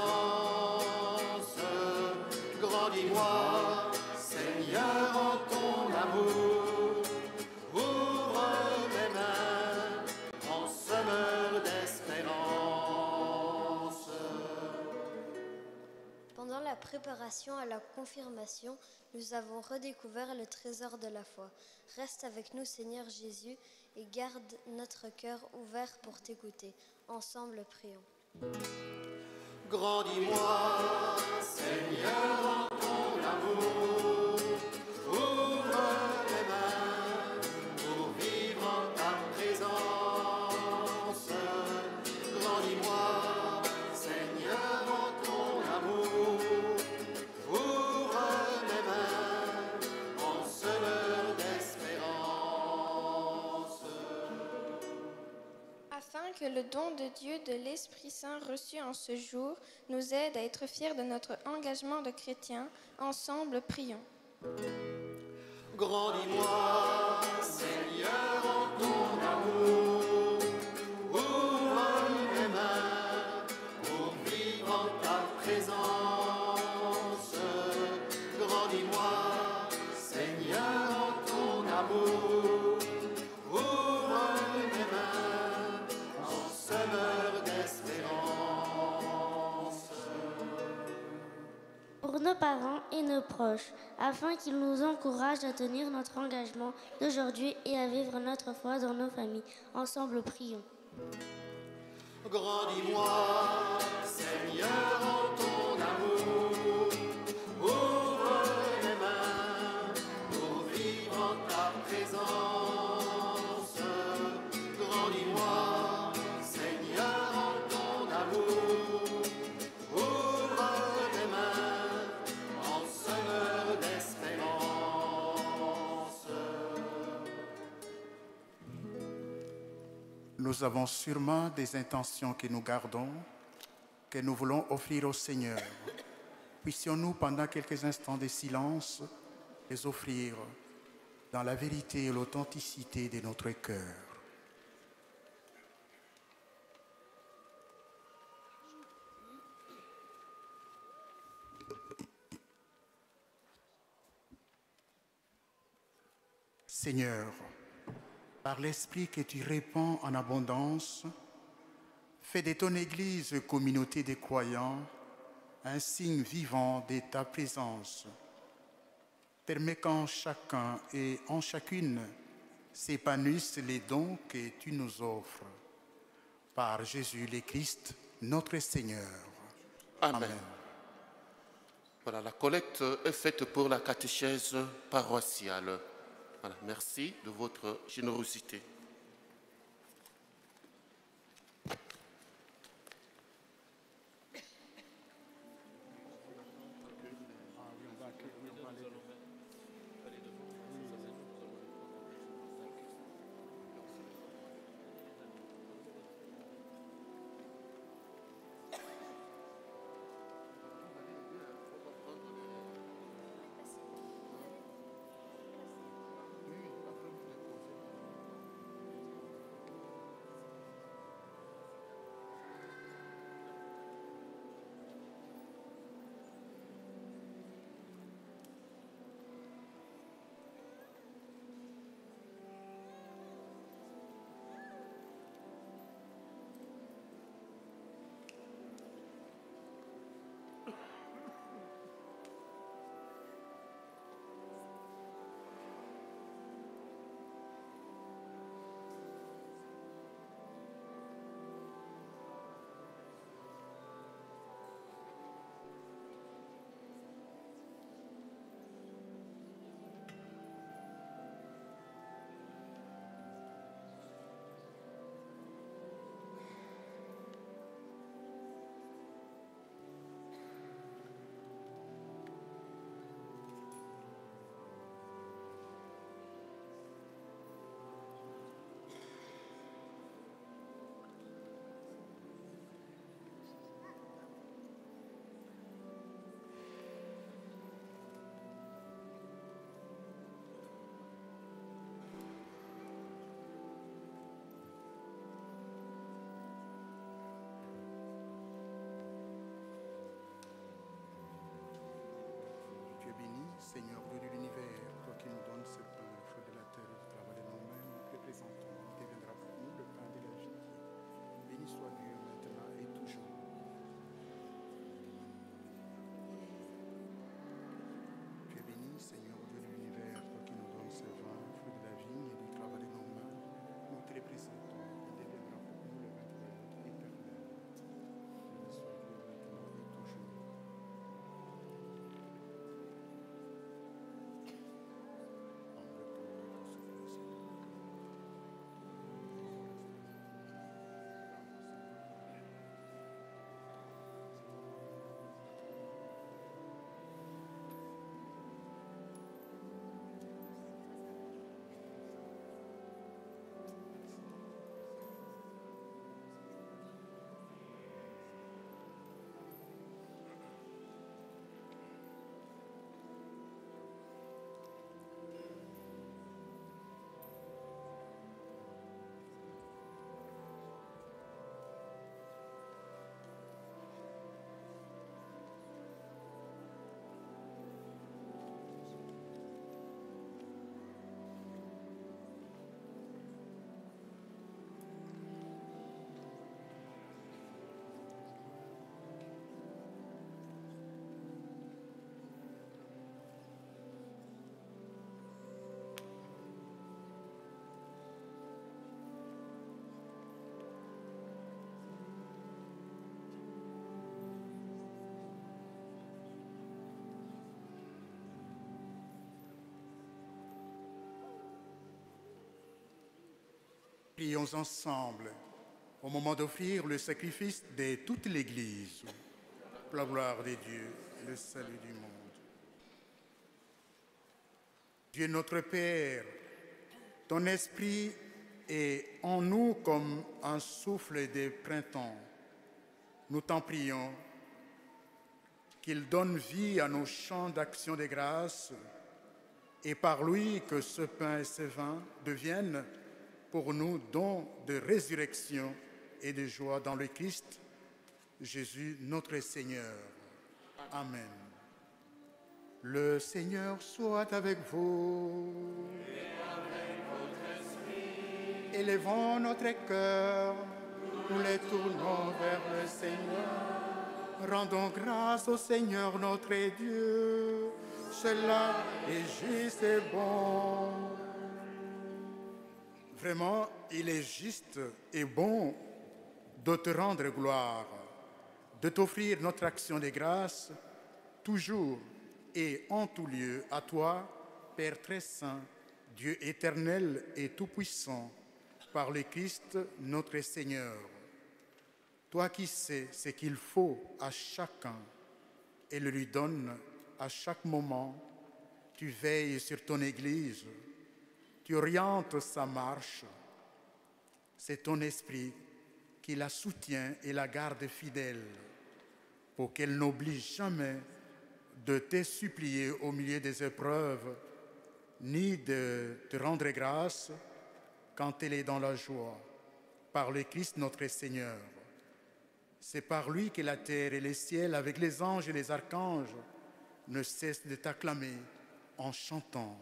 préparation à la confirmation, nous avons redécouvert le trésor de la foi. Reste avec nous, Seigneur Jésus, et garde notre cœur ouvert pour t'écouter. Ensemble, prions. Grandis-moi, Seigneur, en ton amour. Ouvre les mains pour vivre en ta présence. Grandis-moi, Seigneur, en ton amour. Ouvre les mains en ce l'heure d'espérance. Afin que le don de Dieu de l'Esprit Saint reçu en ce jour nous aide à être fiers de notre engagement de chrétiens, ensemble prions. Grandis-moi, Seigneur, en ton amour. Ouvre les mains pour vivre en ta présence. Grandis-moi, Seigneur, en ton amour. Ouvre les mains en semeur d'espérance. Pour nos parents et nos proches, afin qu'ils nous encouragent à tenir notre engagement d'aujourd'hui et à vivre notre foi dans nos familles. Ensemble, prions. Grandis-moi, Seigneur, en ton amour. Ouvre les mains pour vivre en ta présence. Grandis-moi, Seigneur, en ton amour. Ouvre les mains en semeur d'espérance. Nous avons sûrement des intentions que nous gardons, que nous voulons offrir au Seigneur. Puissions-nous, pendant quelques instants de silence, les offrir dans la vérité et l'authenticité de notre cœur. Seigneur, par l'Esprit que tu répands en abondance, fais de ton Église, communauté des croyants, un signe vivant de ta présence. Permets qu'en chacun et en chacune s'épanouissent les dons que tu nous offres. Par Jésus le Christ, notre Seigneur. Amen. Voilà, la collecte est faite pour la catéchèse paroissiale. Voilà, merci de votre générosité. Prions ensemble au moment d'offrir le sacrifice de toute l'Église pour la gloire de Dieu et le salut du monde. Dieu notre Père, ton esprit est en nous comme un souffle de printemps. Nous t'en prions qu'il donne vie à nos chants d'action de grâce et par lui que ce pain et ce vin deviennent pour nous dons de résurrection et de joie dans le Christ, Jésus notre Seigneur. Amen. Le Seigneur soit avec vous. Et avec votre esprit. Élevons notre cœur, nous les tournons vers le Seigneur. Rendons grâce au Seigneur notre Dieu. Cela est juste et bon. Vraiment, il est juste et bon de te rendre gloire, de t'offrir notre action de grâce, toujours et en tout lieu à toi, Père très saint, Dieu éternel et tout-puissant, par le Christ notre Seigneur. Toi qui sais ce qu'il faut à chacun et le lui donnes à chaque moment, tu veilles sur ton Église, tu orientes sa marche. C'est ton esprit qui la soutient et la garde fidèle pour qu'elle n'oublie jamais de te supplier au milieu des épreuves, ni de te rendre grâce quand elle est dans la joie, par le Christ notre Seigneur. C'est par lui que la terre et les ciels, avec les anges et les archanges, ne cessent de t'acclamer en chantant.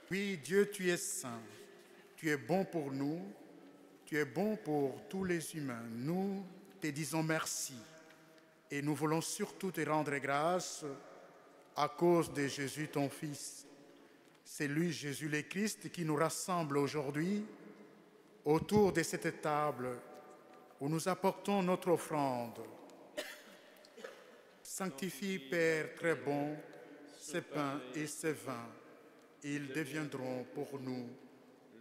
Oui, Dieu, tu es saint, tu es bon pour nous, tu es bon pour tous les humains. Nous te disons merci et nous voulons surtout te rendre grâce à cause de Jésus, ton Fils. C'est lui, Jésus le Christ, qui nous rassemble aujourd'hui autour de cette table où nous apportons notre offrande. Sanctifie, Père très bon, ces pains et ces vins. Ils deviendront pour nous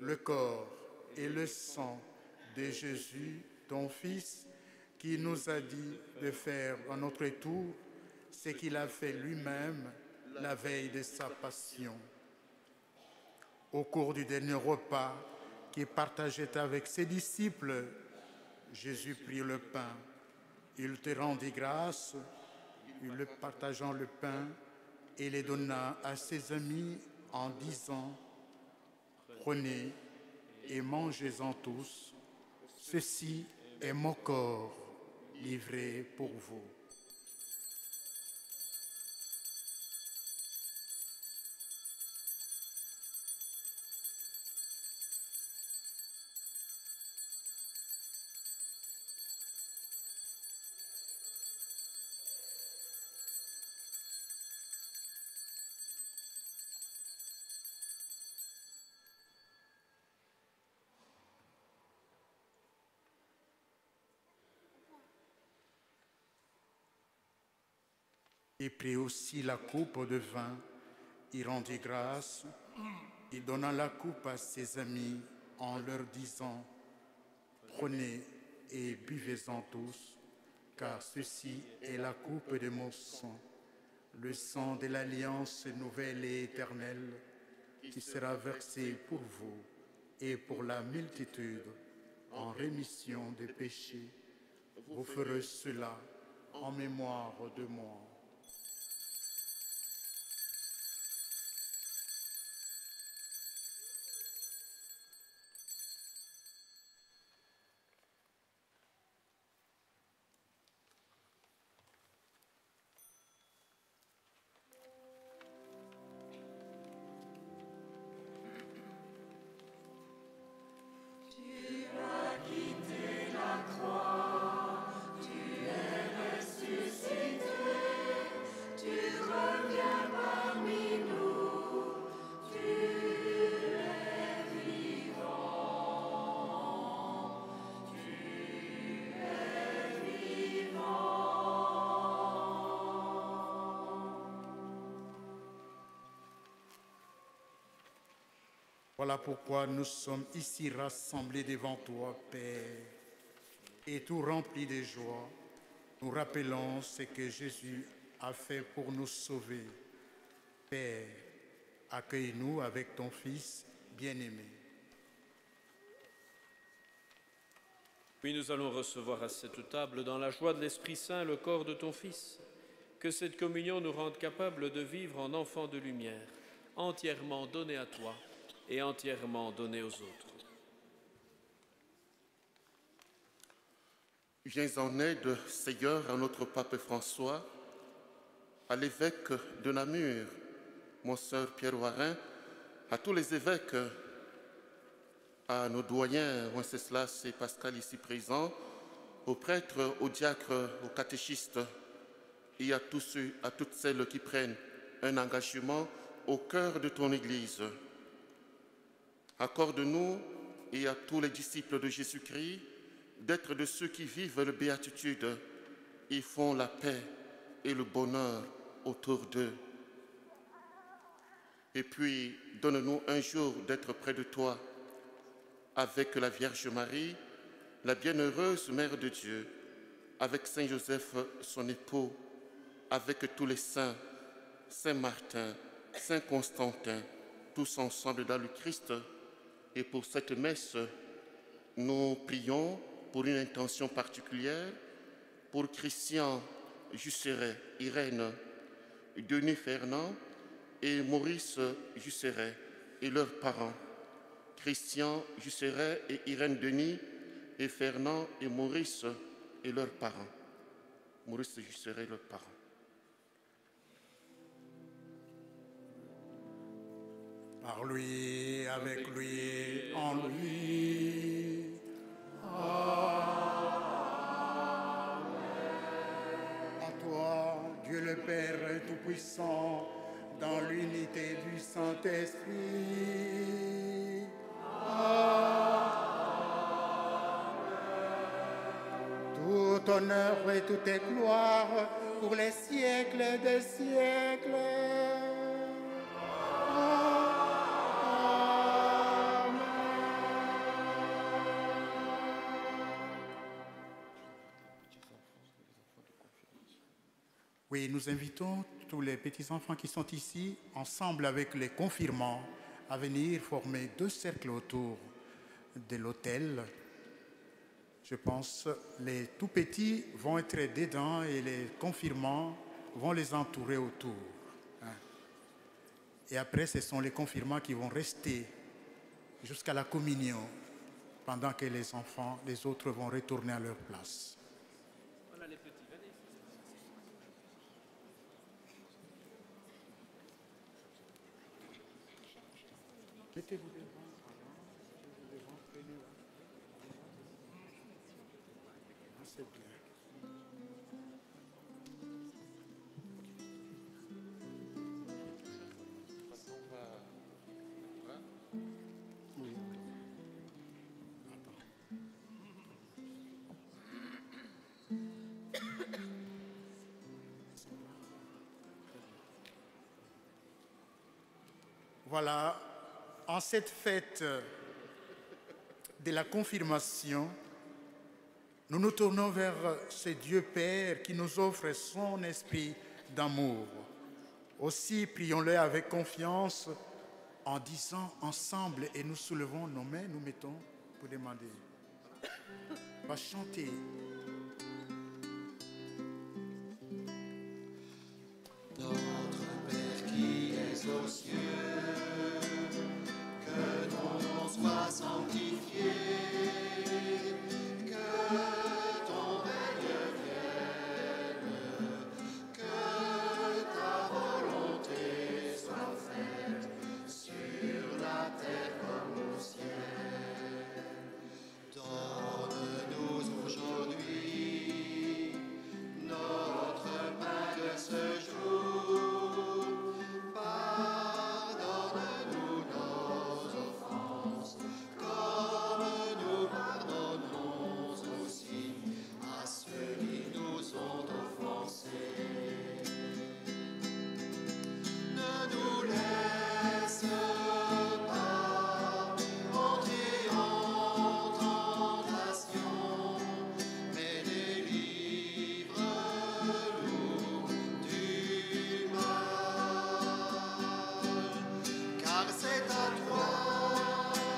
le corps et le sang de Jésus, ton Fils, qui nous a dit de faire à notre tour ce qu'il a fait lui-même la veille de sa passion. Au cours du dernier repas qu'il partageait avec ses disciples, Jésus prit le pain. Il te rendit grâce, il partageant le pain et les donna à ses amis en disant « Prenez et mangez-en tous, ceci est mon corps livré pour vous. » et prit aussi la coupe de vin. Il rendit grâce, il donna la coupe à ses amis en leur disant « Prenez et buvez-en tous, car ceci est la coupe de mon sang, le sang de l'alliance nouvelle et éternelle, qui sera versé pour vous et pour la multitude en rémission des péchés. Vous ferez cela en mémoire de moi. » Voilà pourquoi nous sommes ici rassemblés devant toi, Père, et tout remplis de joie. Nous rappelons ce que Jésus a fait pour nous sauver. Père, accueille-nous avec ton Fils bien-aimé. Puis nous allons recevoir à cette table, dans la joie de l'Esprit Saint, le corps de ton Fils. Que cette communion nous rende capables de vivre en enfants de lumière, entièrement donnés à toi et entièrement donné aux autres. Viens en aide, Seigneur, à notre pape François, à l'évêque de Namur, Monseigneur Pierre Warin, à tous les évêques, à nos doyens, Wenceslas et Pascal ici présents, aux prêtres, aux diacres, aux catéchistes et à tous ceux, à toutes celles qui prennent un engagement au cœur de ton Église. Accorde-nous et à tous les disciples de Jésus-Christ d'être de ceux qui vivent la béatitude et font la paix et le bonheur autour d'eux. Et puis, donne-nous un jour d'être près de toi avec la Vierge Marie, la bienheureuse Mère de Dieu, avec Saint Joseph, son époux, avec tous les saints, Saint Martin, Saint Constantin, tous ensemble dans le Christ. Et pour cette messe, nous prions pour une intention particulière, pour Christian Jusseret, Irène, Denis Fernand et Maurice Jusseret et leurs parents. Christian Jusseret et Irène Denis et Fernand et Maurice et leurs parents. Maurice Jusseret et leurs parents. Par lui, avec lui, en lui. Amen. À toi, Dieu le Père Tout-Puissant, dans l'unité du Saint-Esprit. Amen. Tout honneur et toute gloire pour les siècles des siècles. Oui, nous invitons tous les petits-enfants qui sont ici, ensemble avec les confirmants, à venir former 2 cercles autour de l'autel. Je pense les tout petits vont être dedans et les confirmants vont les entourer autour. Et après, ce sont les confirmants qui vont rester jusqu'à la communion, pendant que les enfants, les autres vont retourner à leur place. Voilà les petits, venez. Mettez-vous devant. C'est bien. Oui. Voilà, en cette fête de la confirmation, nous nous tournons vers ce Dieu Père qui nous offre son esprit d'amour. Aussi, prions-le avec confiance en disant ensemble, et nous soulevons nos mains, nous mettons pour demander. On va chanter. Notre Père qui es aux cieux, que ton nom soit sanctifié, que ton règne vienne, que ta volonté soit faite sur la terre comme au ciel. Donne-nous aujourd'hui notre pain de ce jour. Pardonne-nous nos offenses, comme nous pardonnons aussi à ceux qui nous ont offensés. Ne nous laisse pas entrer en tentation, mais délivre-nous du mal. Car c'est à toi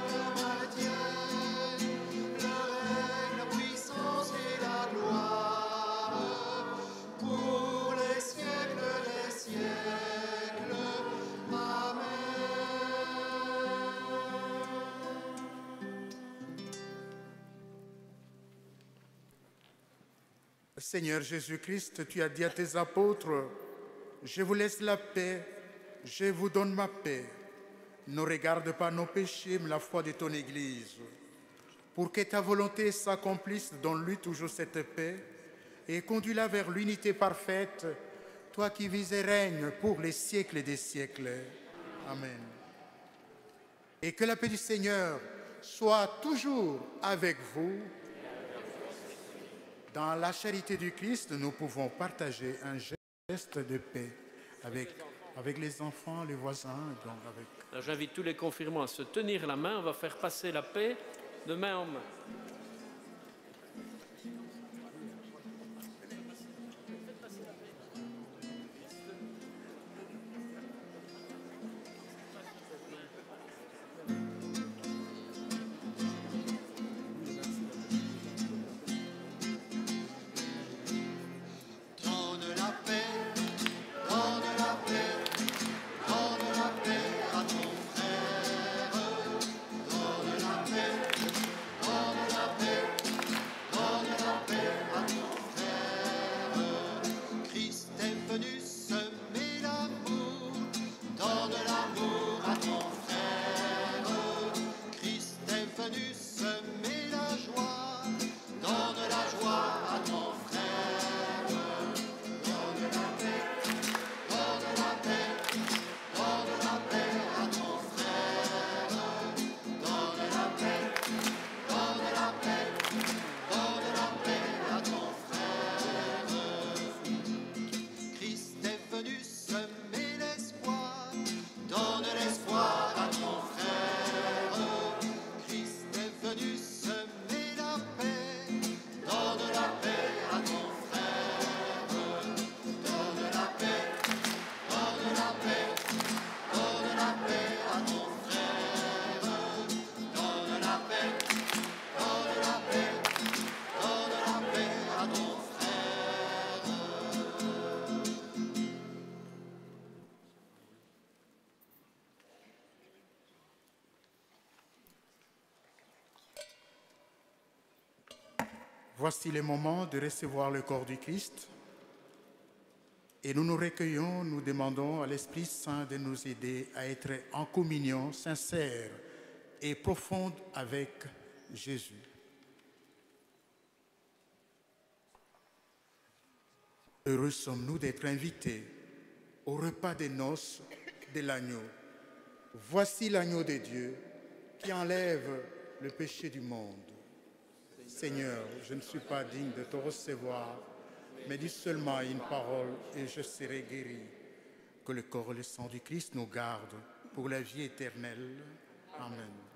qu'appartiennent le règne, la puissance et la gloire pour les siècles des siècles. Amen. Seigneur Jésus-Christ, tu as dit à tes apôtres, je vous laisse la paix, je vous donne ma paix. Ne regarde pas nos péchés, mais la foi de ton Église. Pour que ta volonté s'accomplisse, donne-lui toujours cette paix et conduis-la vers l'unité parfaite, toi qui vis et règnes pour les siècles des siècles. Amen. Et que la paix du Seigneur soit toujours avec vous. Dans la charité du Christ, nous pouvons partager un geste de paix avec les enfants, les voisins. Donc avec... Alors, j'invite tous les confirmants à se tenir la main. On va faire passer la paix de main en main. Donne la paix, donne la paix, donne la paix à ton frère. Donne la paix, donne la paix, donne la paix à ton frère. Christ est venu semer l'amour, donne l'amour à ton frère. Christ est venu semer la joie, donne la joie à ton frère. Donne la paix, donne la paix, donne la paix à ton frère. Donne la paix, donne la paix, donne la paix à ton frère. Christ est venu semer l'espoir, donne l'espoir à ton frère. Christ est venu semer la paix, donne la paix à ton frère. Donne la paix, donne la paix, donne la paix à ton frère. Donne la paix, donne la paix, donne la paix à ton frère. Voici le moment de recevoir le corps du Christ. Et nous nous recueillons, nous demandons à l'Esprit Saint de nous aider à être en communion sincère et profonde avec Jésus. Heureux sommes-nous d'être invités au repas des noces de l'agneau. Voici l'agneau de Dieu qui enlève le péché du monde. Seigneur, je ne suis pas digne de te recevoir, mais dis seulement une parole et je serai guéri. Que le corps et le sang du Christ nous gardent pour la vie éternelle. Amen.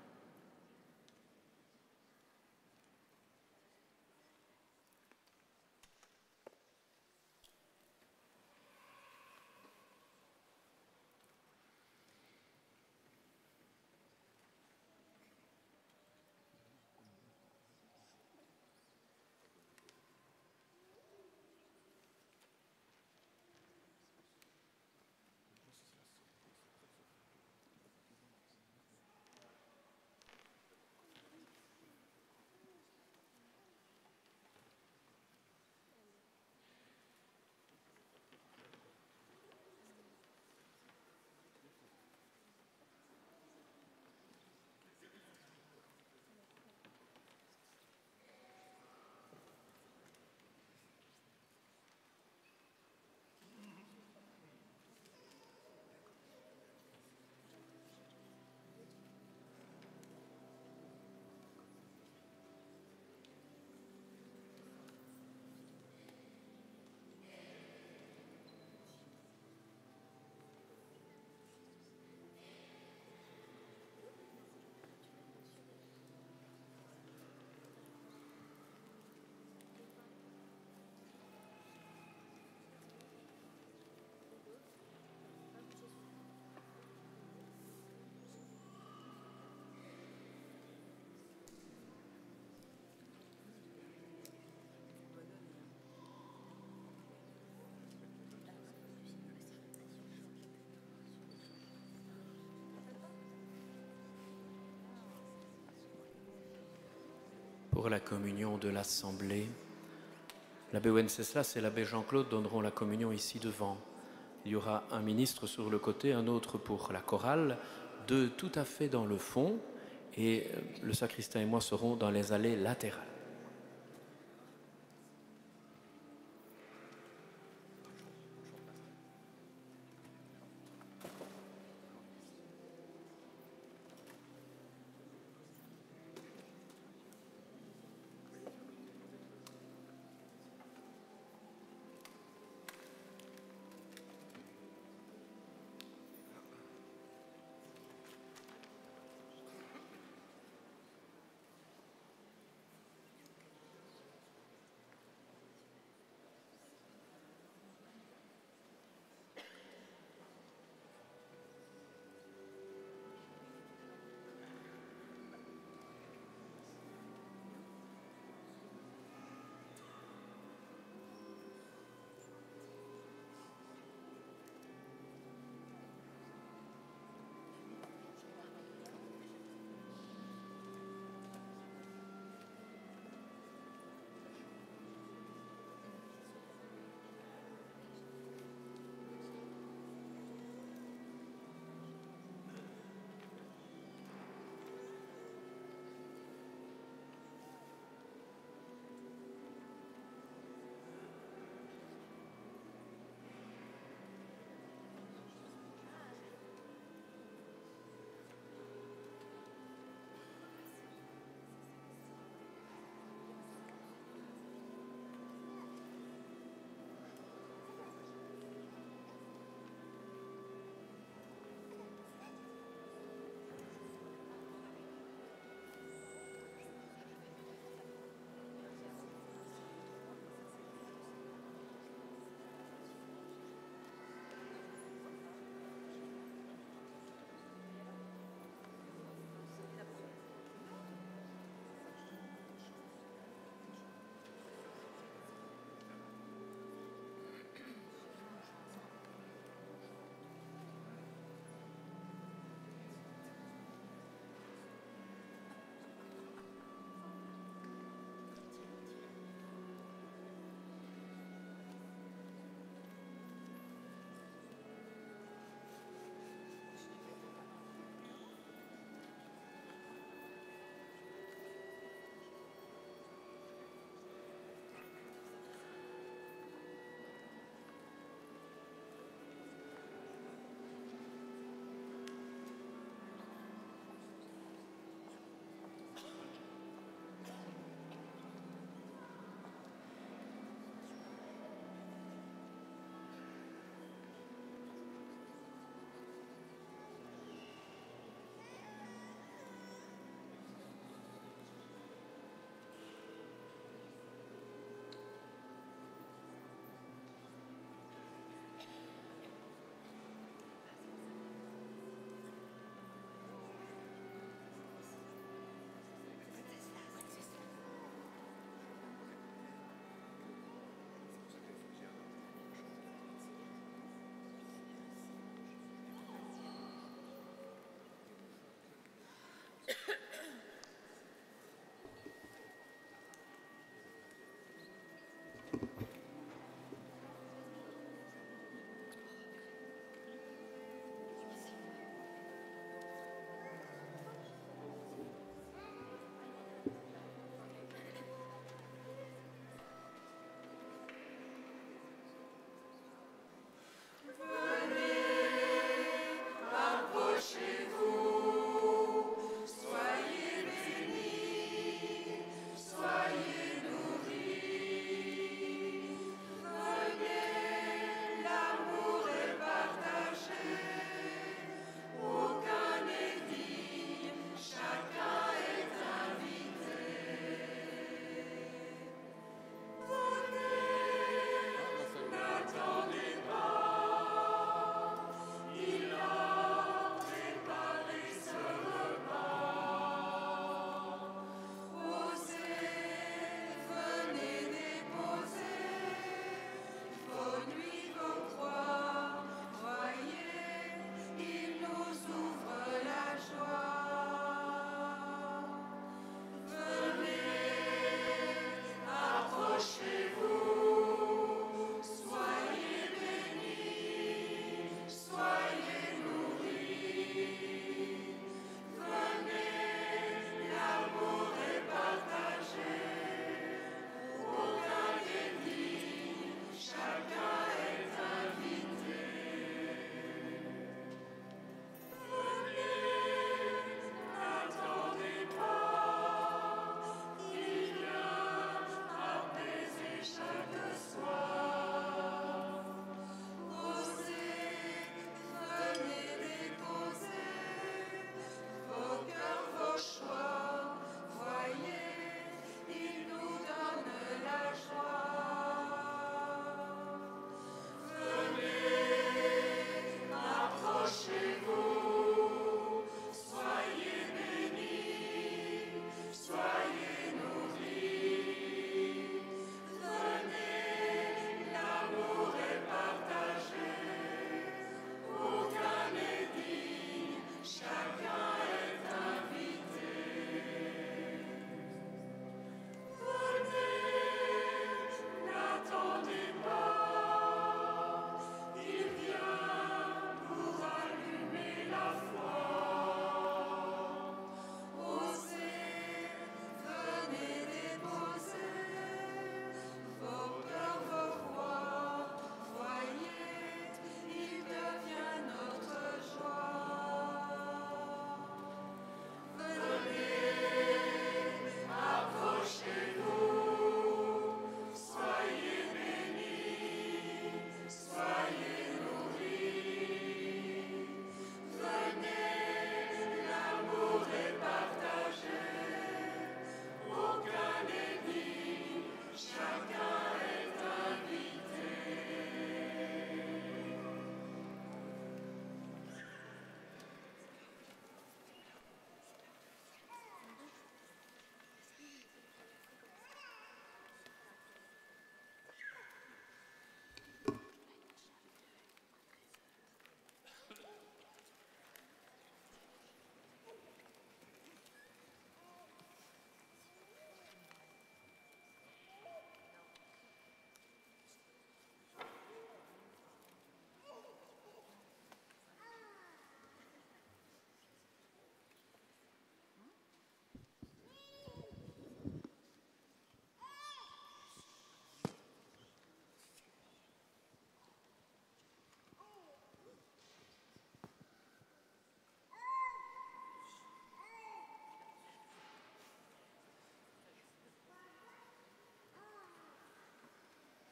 Pour la communion de l'Assemblée, l'abbé Wenceslas et l'abbé Jean-Claude donneront la communion ici devant. Il y aura un ministre sur le côté, un autre pour la chorale, deux tout à fait dans le fond, et le sacristain et moi serons dans les allées latérales.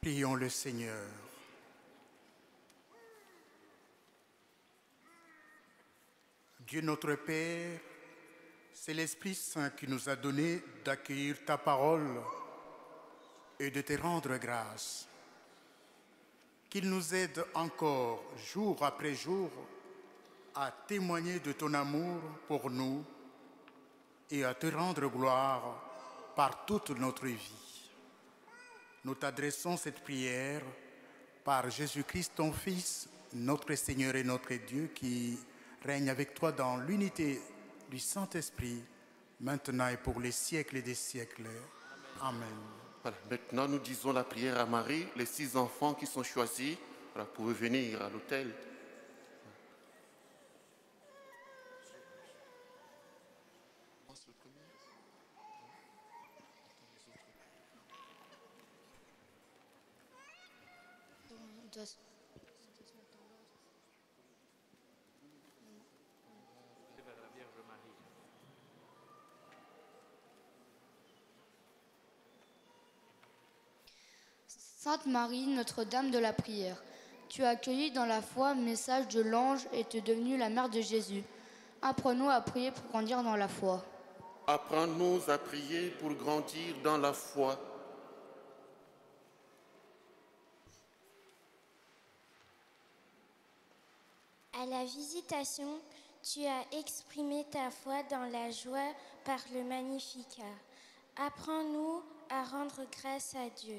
Prions le Seigneur. Dieu notre Père, c'est l'Esprit Saint qui nous a donné d'accueillir ta parole et de te rendre grâce. Qu'il nous aide encore, jour après jour, à témoigner de ton amour pour nous et à te rendre gloire par toute notre vie. Nous t'adressons cette prière par Jésus-Christ, ton Fils, notre Seigneur et notre Dieu, qui règne avec toi dans l'unité du Saint-Esprit, maintenant et pour les siècles des siècles. Amen. Voilà, maintenant, nous disons la prière à Marie, les 6 enfants qui sont choisis. Voilà, vous pouvez venir à l'autel. Sainte Marie, Notre-Dame de la prière, tu as accueilli dans la foi le message de l'ange et tu es devenue la mère de Jésus. Apprends-nous à prier pour grandir dans la foi. Apprends-nous à prier pour grandir dans la foi. À la visitation, tu as exprimé ta foi dans la joie par le Magnificat. Apprends-nous à rendre grâce à Dieu.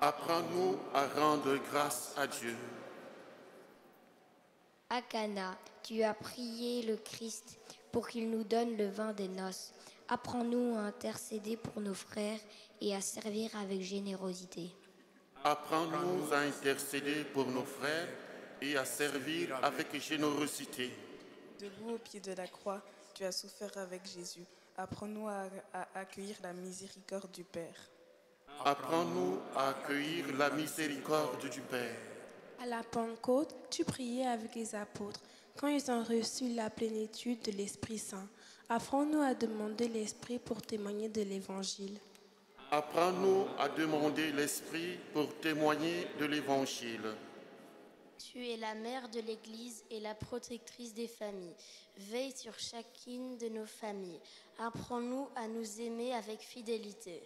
Apprends-nous à rendre grâce à Dieu. À Cana, tu as prié le Christ pour qu'il nous donne le vin des noces. Apprends-nous à intercéder pour nos frères et à servir avec générosité. Apprends-nous à intercéder pour nos frères et à servir avec générosité. Debout au pied de la croix, tu as souffert avec Jésus. Apprends-nous à accueillir la miséricorde du Père. Apprends-nous à accueillir la miséricorde du Père. À la Pentecôte, tu priais avec les apôtres quand ils ont reçu la plénitude de l'Esprit Saint. Apprends-nous à demander l'Esprit pour témoigner de l'Évangile. Apprends-nous à demander l'Esprit pour témoigner de l'Évangile. Tu es la mère de l'Église et la protectrice des familles. Veille sur chacune de nos familles. Apprends-nous à nous aimer avec fidélité.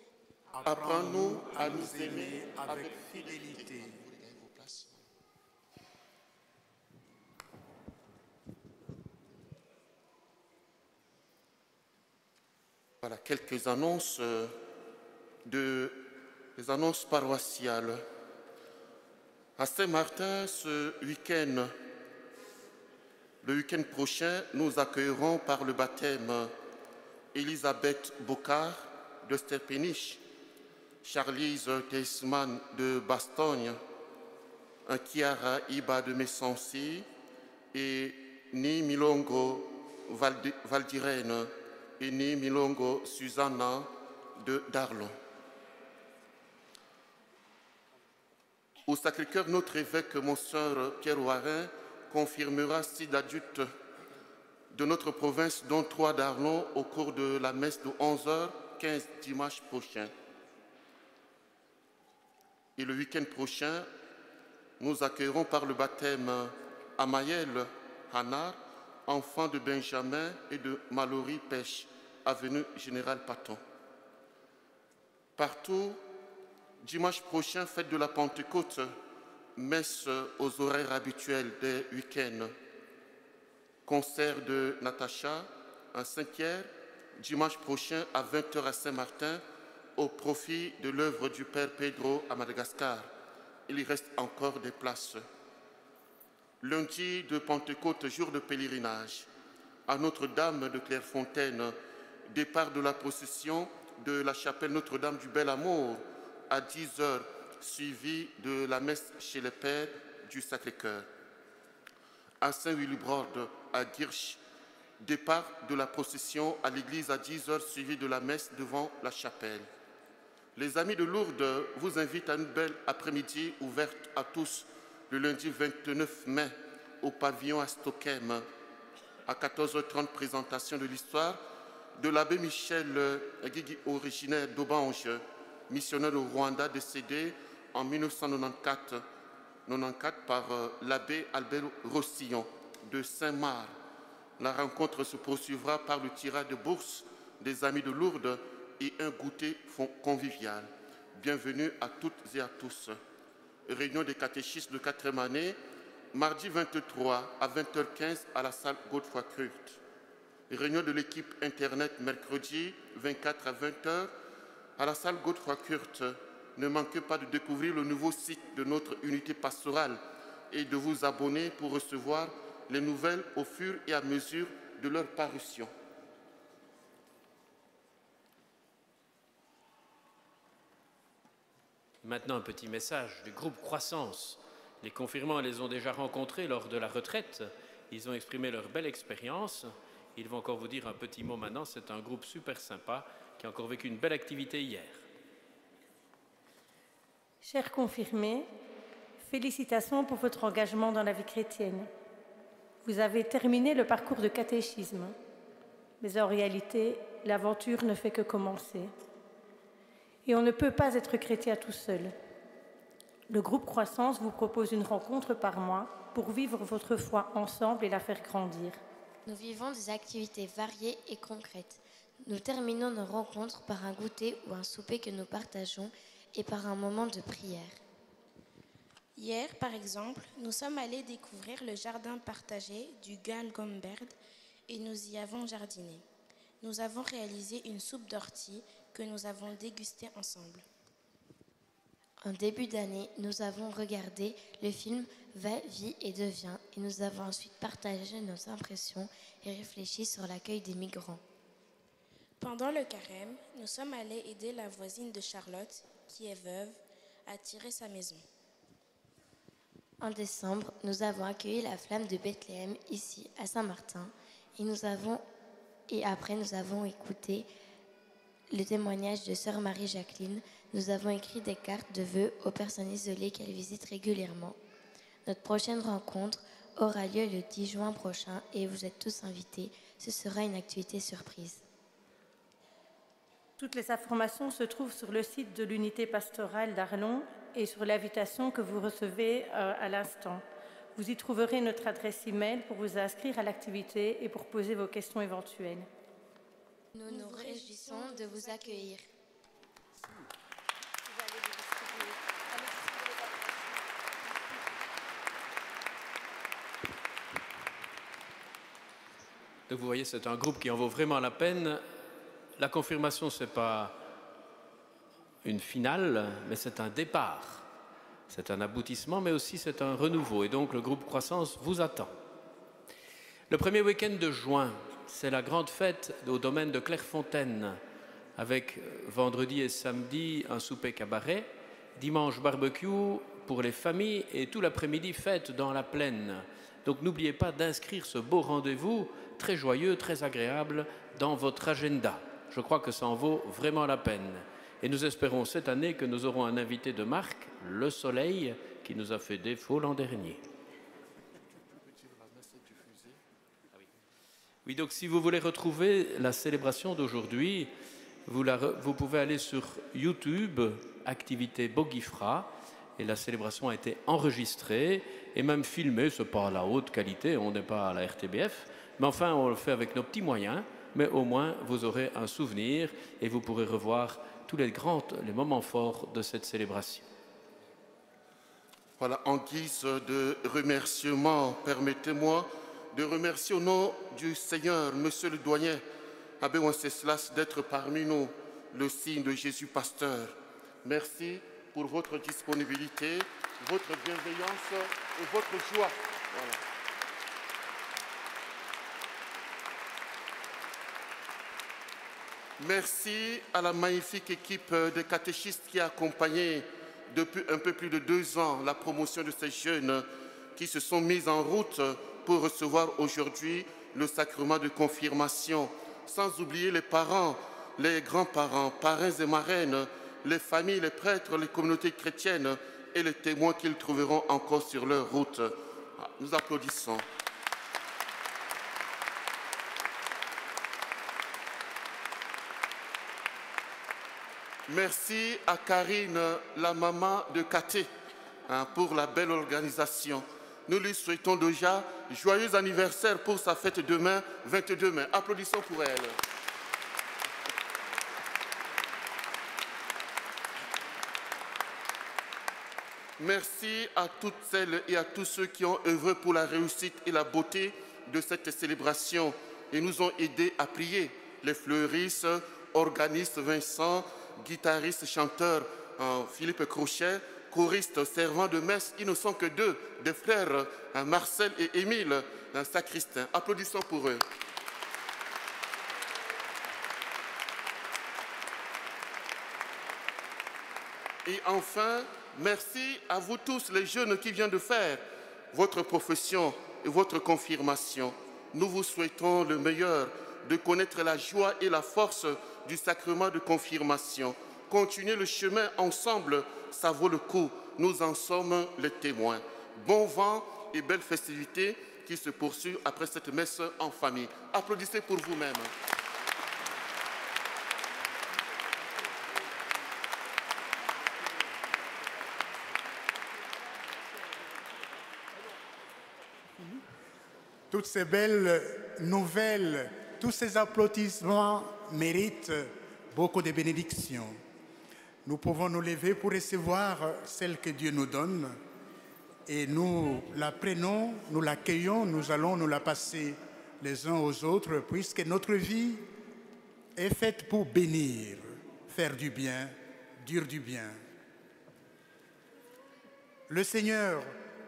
Apprends-nous à nous aimer avec fidélité. Voilà quelques annonces des annonces paroissiales. À Saint-Martin, le week-end prochain, nous accueillerons par le baptême Elisabeth Bocard de Sterpenich, Charlise Teisman de Bastogne, Chiara Iba de Messancy et Ni Milongo Valdirene et Ni Milongo Susanna de Darlon. Au Sacré-Cœur, notre évêque, Monseigneur Pierre Warin, confirmera 6 adultes de notre province, dont 3 d'Arlon, au cours de la messe de 11h15 dimanche prochain. Et le week-end prochain, nous accueillerons par le baptême Amaël Hanar, enfant de Benjamin et de Mallory Pêche, avenue Général Paton. Partout, dimanche prochain, fête de la Pentecôte, messe aux horaires habituels des week-ends. Concert de Natacha, un Saint-Pierre, dimanche prochain à 20h à Saint-Martin, au profit de l'œuvre du Père Pedro à Madagascar. Il y reste encore des places. Lundi de Pentecôte, jour de pèlerinage, à Notre-Dame de Clairefontaine, départ de la procession de la chapelle Notre-Dame du Bel Amour à 10h, suivi de la messe chez les Pères du Sacré-Cœur. À Saint-Willibrord, à Girsch, départ de la procession à l'église à 10h, suivi de la messe devant la chapelle. Les amis de Lourdes vous invitent à une belle après-midi ouverte à tous le lundi 29 mai au pavillon à Stockholm. À 14h30, présentation de l'histoire de l'abbé Michel Guigui, originaire d'Aubange, missionnaire au Rwanda, décédé en 1994 par l'abbé Albert Rossillon de Saint-Marc. La rencontre se poursuivra par le tirage de bourse des Amis de Lourdes et un goûter convivial. Bienvenue à toutes et à tous. Réunion des catéchistes de 4e année, mardi 23 à 20h15 à la salle Godefroy Crute. Réunion de l'équipe Internet mercredi 24 à 20h à la salle Godefroy Crute. Ne manquez pas de découvrir le nouveau site de notre unité pastorale et de vous abonner pour recevoir les nouvelles au fur et à mesure de leur parution. Maintenant, un petit message du groupe Croissance. Les confirmants les ont déjà rencontrés lors de la retraite. Ils ont exprimé leur belle expérience. Ils vont encore vous dire un petit mot maintenant. C'est un groupe super sympa qui a encore vécu une belle activité hier. Chers confirmés, félicitations pour votre engagement dans la vie chrétienne. Vous avez terminé le parcours de catéchisme. Mais en réalité, l'aventure ne fait que commencer. Et on ne peut pas être chrétien tout seul. Le groupe Croissance vous propose une rencontre par mois pour vivre votre foi ensemble et la faire grandir. Nous vivons des activités variées et concrètes. Nous terminons nos rencontres par un goûter ou un souper que nous partageons et par un moment de prière. Hier, par exemple, nous sommes allés découvrir le jardin partagé du Galgomberd et nous y avons jardiné. Nous avons réalisé une soupe d'ortie que nous avons dégustée ensemble. En début d'année, nous avons regardé le film Va, vie et devient et nous avons ensuite partagé nos impressions et réfléchi sur l'accueil des migrants. Pendant le carême, nous sommes allés aider la voisine de Charlotte, qui est veuve, à tirer sa maison. En décembre, nous avons accueilli la flamme de Bethléem ici à Saint-Martin et après nous avons écouté le témoignage de sœur Marie-Jacqueline. Nous avons écrit des cartes de vœux aux personnes isolées qu'elle visite régulièrement. Notre prochaine rencontre aura lieu le 10 juin prochain et vous êtes tous invités. Ce sera une activité surprise. Toutes les informations se trouvent sur le site de l'unité pastorale d'Arlon et sur l'invitation que vous recevez à l'instant. Vous y trouverez notre adresse e-mail pour vous inscrire à l'activité et pour poser vos questions éventuelles. Nous nous réjouissons de vous accueillir. Donc vous voyez, c'est un groupe qui en vaut vraiment la peine. La confirmation, ce n'est pas une finale, mais c'est un départ. C'est un aboutissement, mais aussi c'est un renouveau. Et donc le groupe Croissance vous attend. Le premier week-end de juin, c'est la grande fête au domaine de Clairefontaine, avec vendredi et samedi un souper cabaret, dimanche barbecue pour les familles et tout l'après-midi fête dans la plaine. Donc n'oubliez pas d'inscrire ce beau rendez-vous très joyeux, très agréable dans votre agenda. Je crois que ça en vaut vraiment la peine. Et nous espérons cette année que nous aurons un invité de marque, le Soleil, qui nous a fait défaut l'an dernier. Oui, donc si vous voulez retrouver la célébration d'aujourd'hui, vous pouvez aller sur YouTube, Activité Bogifra, et la célébration a été enregistrée et même filmée. Ce n'est pas à la haute qualité, on n'est pas à la RTBF, mais enfin on le fait avec nos petits moyens, mais au moins vous aurez un souvenir et vous pourrez revoir tous les moments forts de cette célébration. Voilà, en guise de remerciement, permettez-moi de remercier au nom du Seigneur, Monsieur le Doyen, Abbé Wenceslas, d'être parmi nous, le signe de Jésus pasteur. Merci pour votre disponibilité, votre bienveillance et votre joie. Voilà. Merci à la magnifique équipe de catéchistes qui a accompagné depuis un peu plus de 2 ans la promotion de ces jeunes qui se sont mis en route pour recevoir aujourd'hui le sacrement de confirmation, sans oublier les parents, les grands-parents, parrains et marraines, les familles, les prêtres, les communautés chrétiennes et les témoins qu'ils trouveront encore sur leur route. Nous applaudissons. Merci à Karine, la maman de Katé, pour la belle organisation. Nous lui souhaitons déjà joyeux anniversaire pour sa fête demain, 22 mai. Applaudissons pour elle. Merci à toutes celles et à tous ceux qui ont œuvré pour la réussite et la beauté de cette célébration et nous ont aidés à prier. Les fleuristes, organistes Vincent, guitaristes, chanteurs Philippe Crochet, choristes, servants de messe, ils ne sont que deux, des frères Marcel et Émile, sacristains. Applaudissons pour eux. Et enfin, merci à vous tous les jeunes qui viennent de faire votre profession et votre confirmation. Nous vous souhaitons le meilleur, de connaître la joie et la force du sacrement de confirmation. Continuez le chemin ensemble, ça vaut le coup. Nous en sommes les témoins. Bon vent et belle festivité qui se poursuivent après cette messe en famille. Applaudissez pour vous-même. Toutes ces belles nouvelles, tous ces applaudissements méritent beaucoup de bénédictions. Nous pouvons nous lever pour recevoir celle que Dieu nous donne et nous la prenons, nous l'accueillons, nous allons nous la passer les uns aux autres puisque notre vie est faite pour bénir, faire du bien, dire du bien. Le Seigneur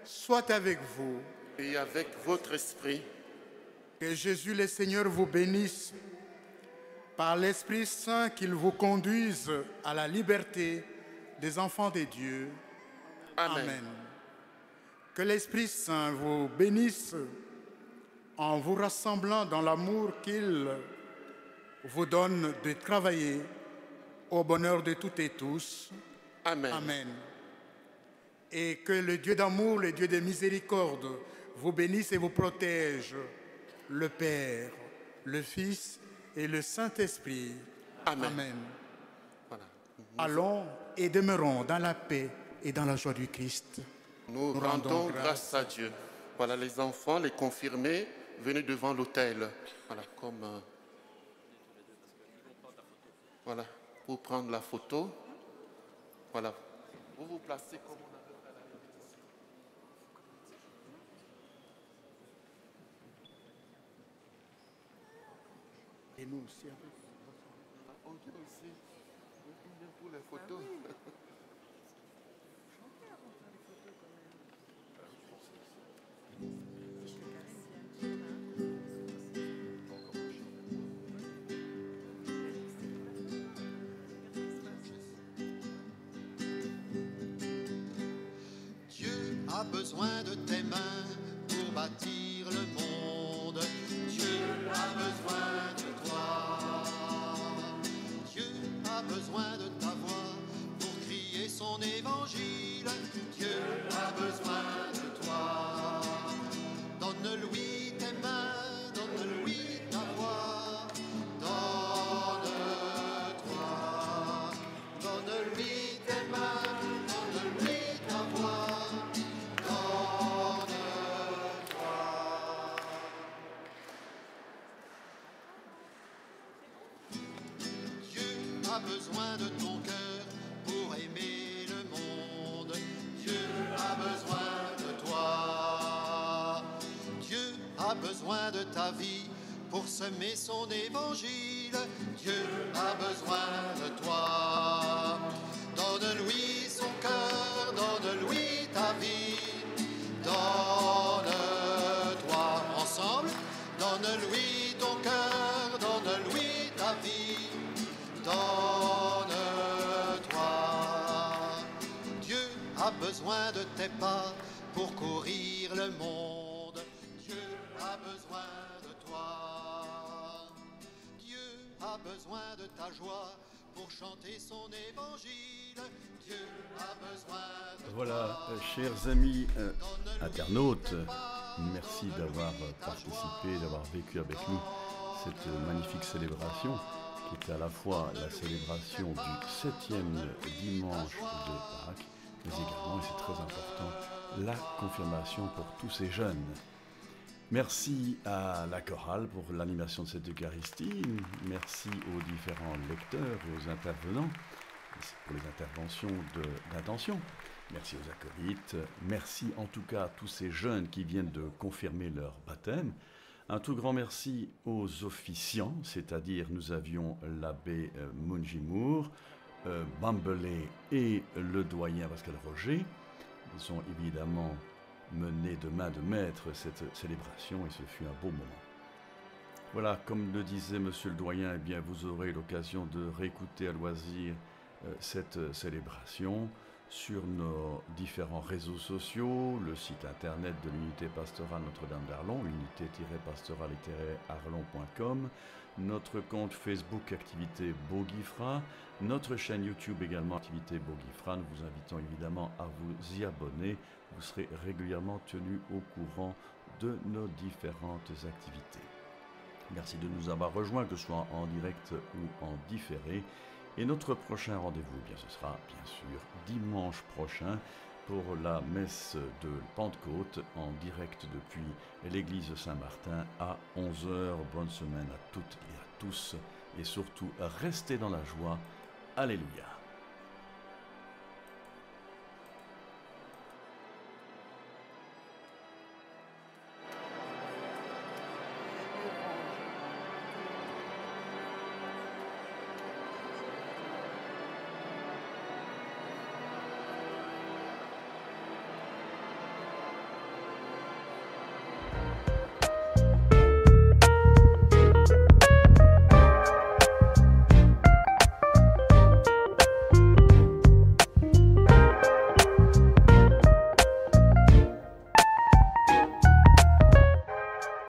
soit avec vous. Et avec votre esprit. Que Jésus le Seigneur vous bénisse, par l'Esprit Saint qu'il vous conduise à la liberté des enfants de Dieu. Amen. Amen. Que l'Esprit Saint vous bénisse en vous rassemblant dans l'amour qu'il vous donne de travailler au bonheur de toutes et tous. Amen. Amen. Et que le Dieu d'amour, le Dieu de miséricorde, vous bénisse et vous protège, le Père, le Fils et le Saint-Esprit. Amen. Amen. Voilà. Allons et demeurons dans la paix et dans la joie du Christ. Nous rendons grâce à Dieu. Voilà les enfants, les confirmés, venez devant l'autel. Voilà, comme... voilà, pour prendre la photo. Voilà, vous vous placez comme on a. Et nous aussi. On dit aussi, pour les photos. Dieu a besoin de tes mains pour bâtir le monde. Dieu a besoin de toi. Dieu a besoin de ta voix pour crier son évangile. Dieu a besoin de toi. Donne-lui tes mains, donne-lui ta voix. Donne-toi. Donne-lui tes mains, donne-lui ta voix. Donne-toi. Dieu a besoin de ton cœur pour aimer le monde. Dieu a besoin de toi. Dieu a besoin de ta vie pour semer son évangile. Dieu a besoin de toi. Donne-lui son cœur, donne-lui ta vie. Donne-toi ensemble. Donne-lui ton cœur, donne-lui ta vie. Donne-toi. Dieu a besoin de tes pas pour courir le monde. Dieu a besoin de toi. Dieu a besoin de ta joie pour chanter son évangile. Dieu a besoin de Voilà, chers amis internautes, merci d'avoir participé, d'avoir vécu avec nous cette magnifique célébration. qui est à la fois la célébration du 7e dimanche de Pâques, mais également, et c'est très important, la confirmation pour tous ces jeunes. Merci à la chorale pour l'animation de cette Eucharistie. Merci aux différents lecteurs et aux intervenants pour les interventions d'intention. Merci aux acolytes. Merci en tout cas à tous ces jeunes qui viennent de confirmer leur baptême. Un tout grand merci aux officiants, c'est-à-dire nous avions l'abbé Munjimour, Bambelé et le doyen Pascal Roger. Ils ont évidemment mené de main de maître cette célébration et ce fut un beau moment. Voilà, comme le disait monsieur le doyen, eh bien, vous aurez l'occasion de réécouter à loisir cette célébration sur nos différents réseaux sociaux, le site internet de l'unité pastorale Notre-Dame d'Arlon, unité-pastorale-arlon.com, notre compte Facebook Activité Beauguifra, notre chaîne YouTube également Activité Beauguifra. Nous vous invitons évidemment à vous y abonner. Vous serez régulièrement tenus au courant de nos différentes activités. Merci de nous avoir rejoints, que ce soit en direct ou en différé. Et notre prochain rendez-vous, bien, ce sera bien sûr dimanche prochain pour la messe de Pentecôte en direct depuis l'église Saint-Martin à 11h. Bonne semaine à toutes et à tous et surtout restez dans la joie. Alléluia.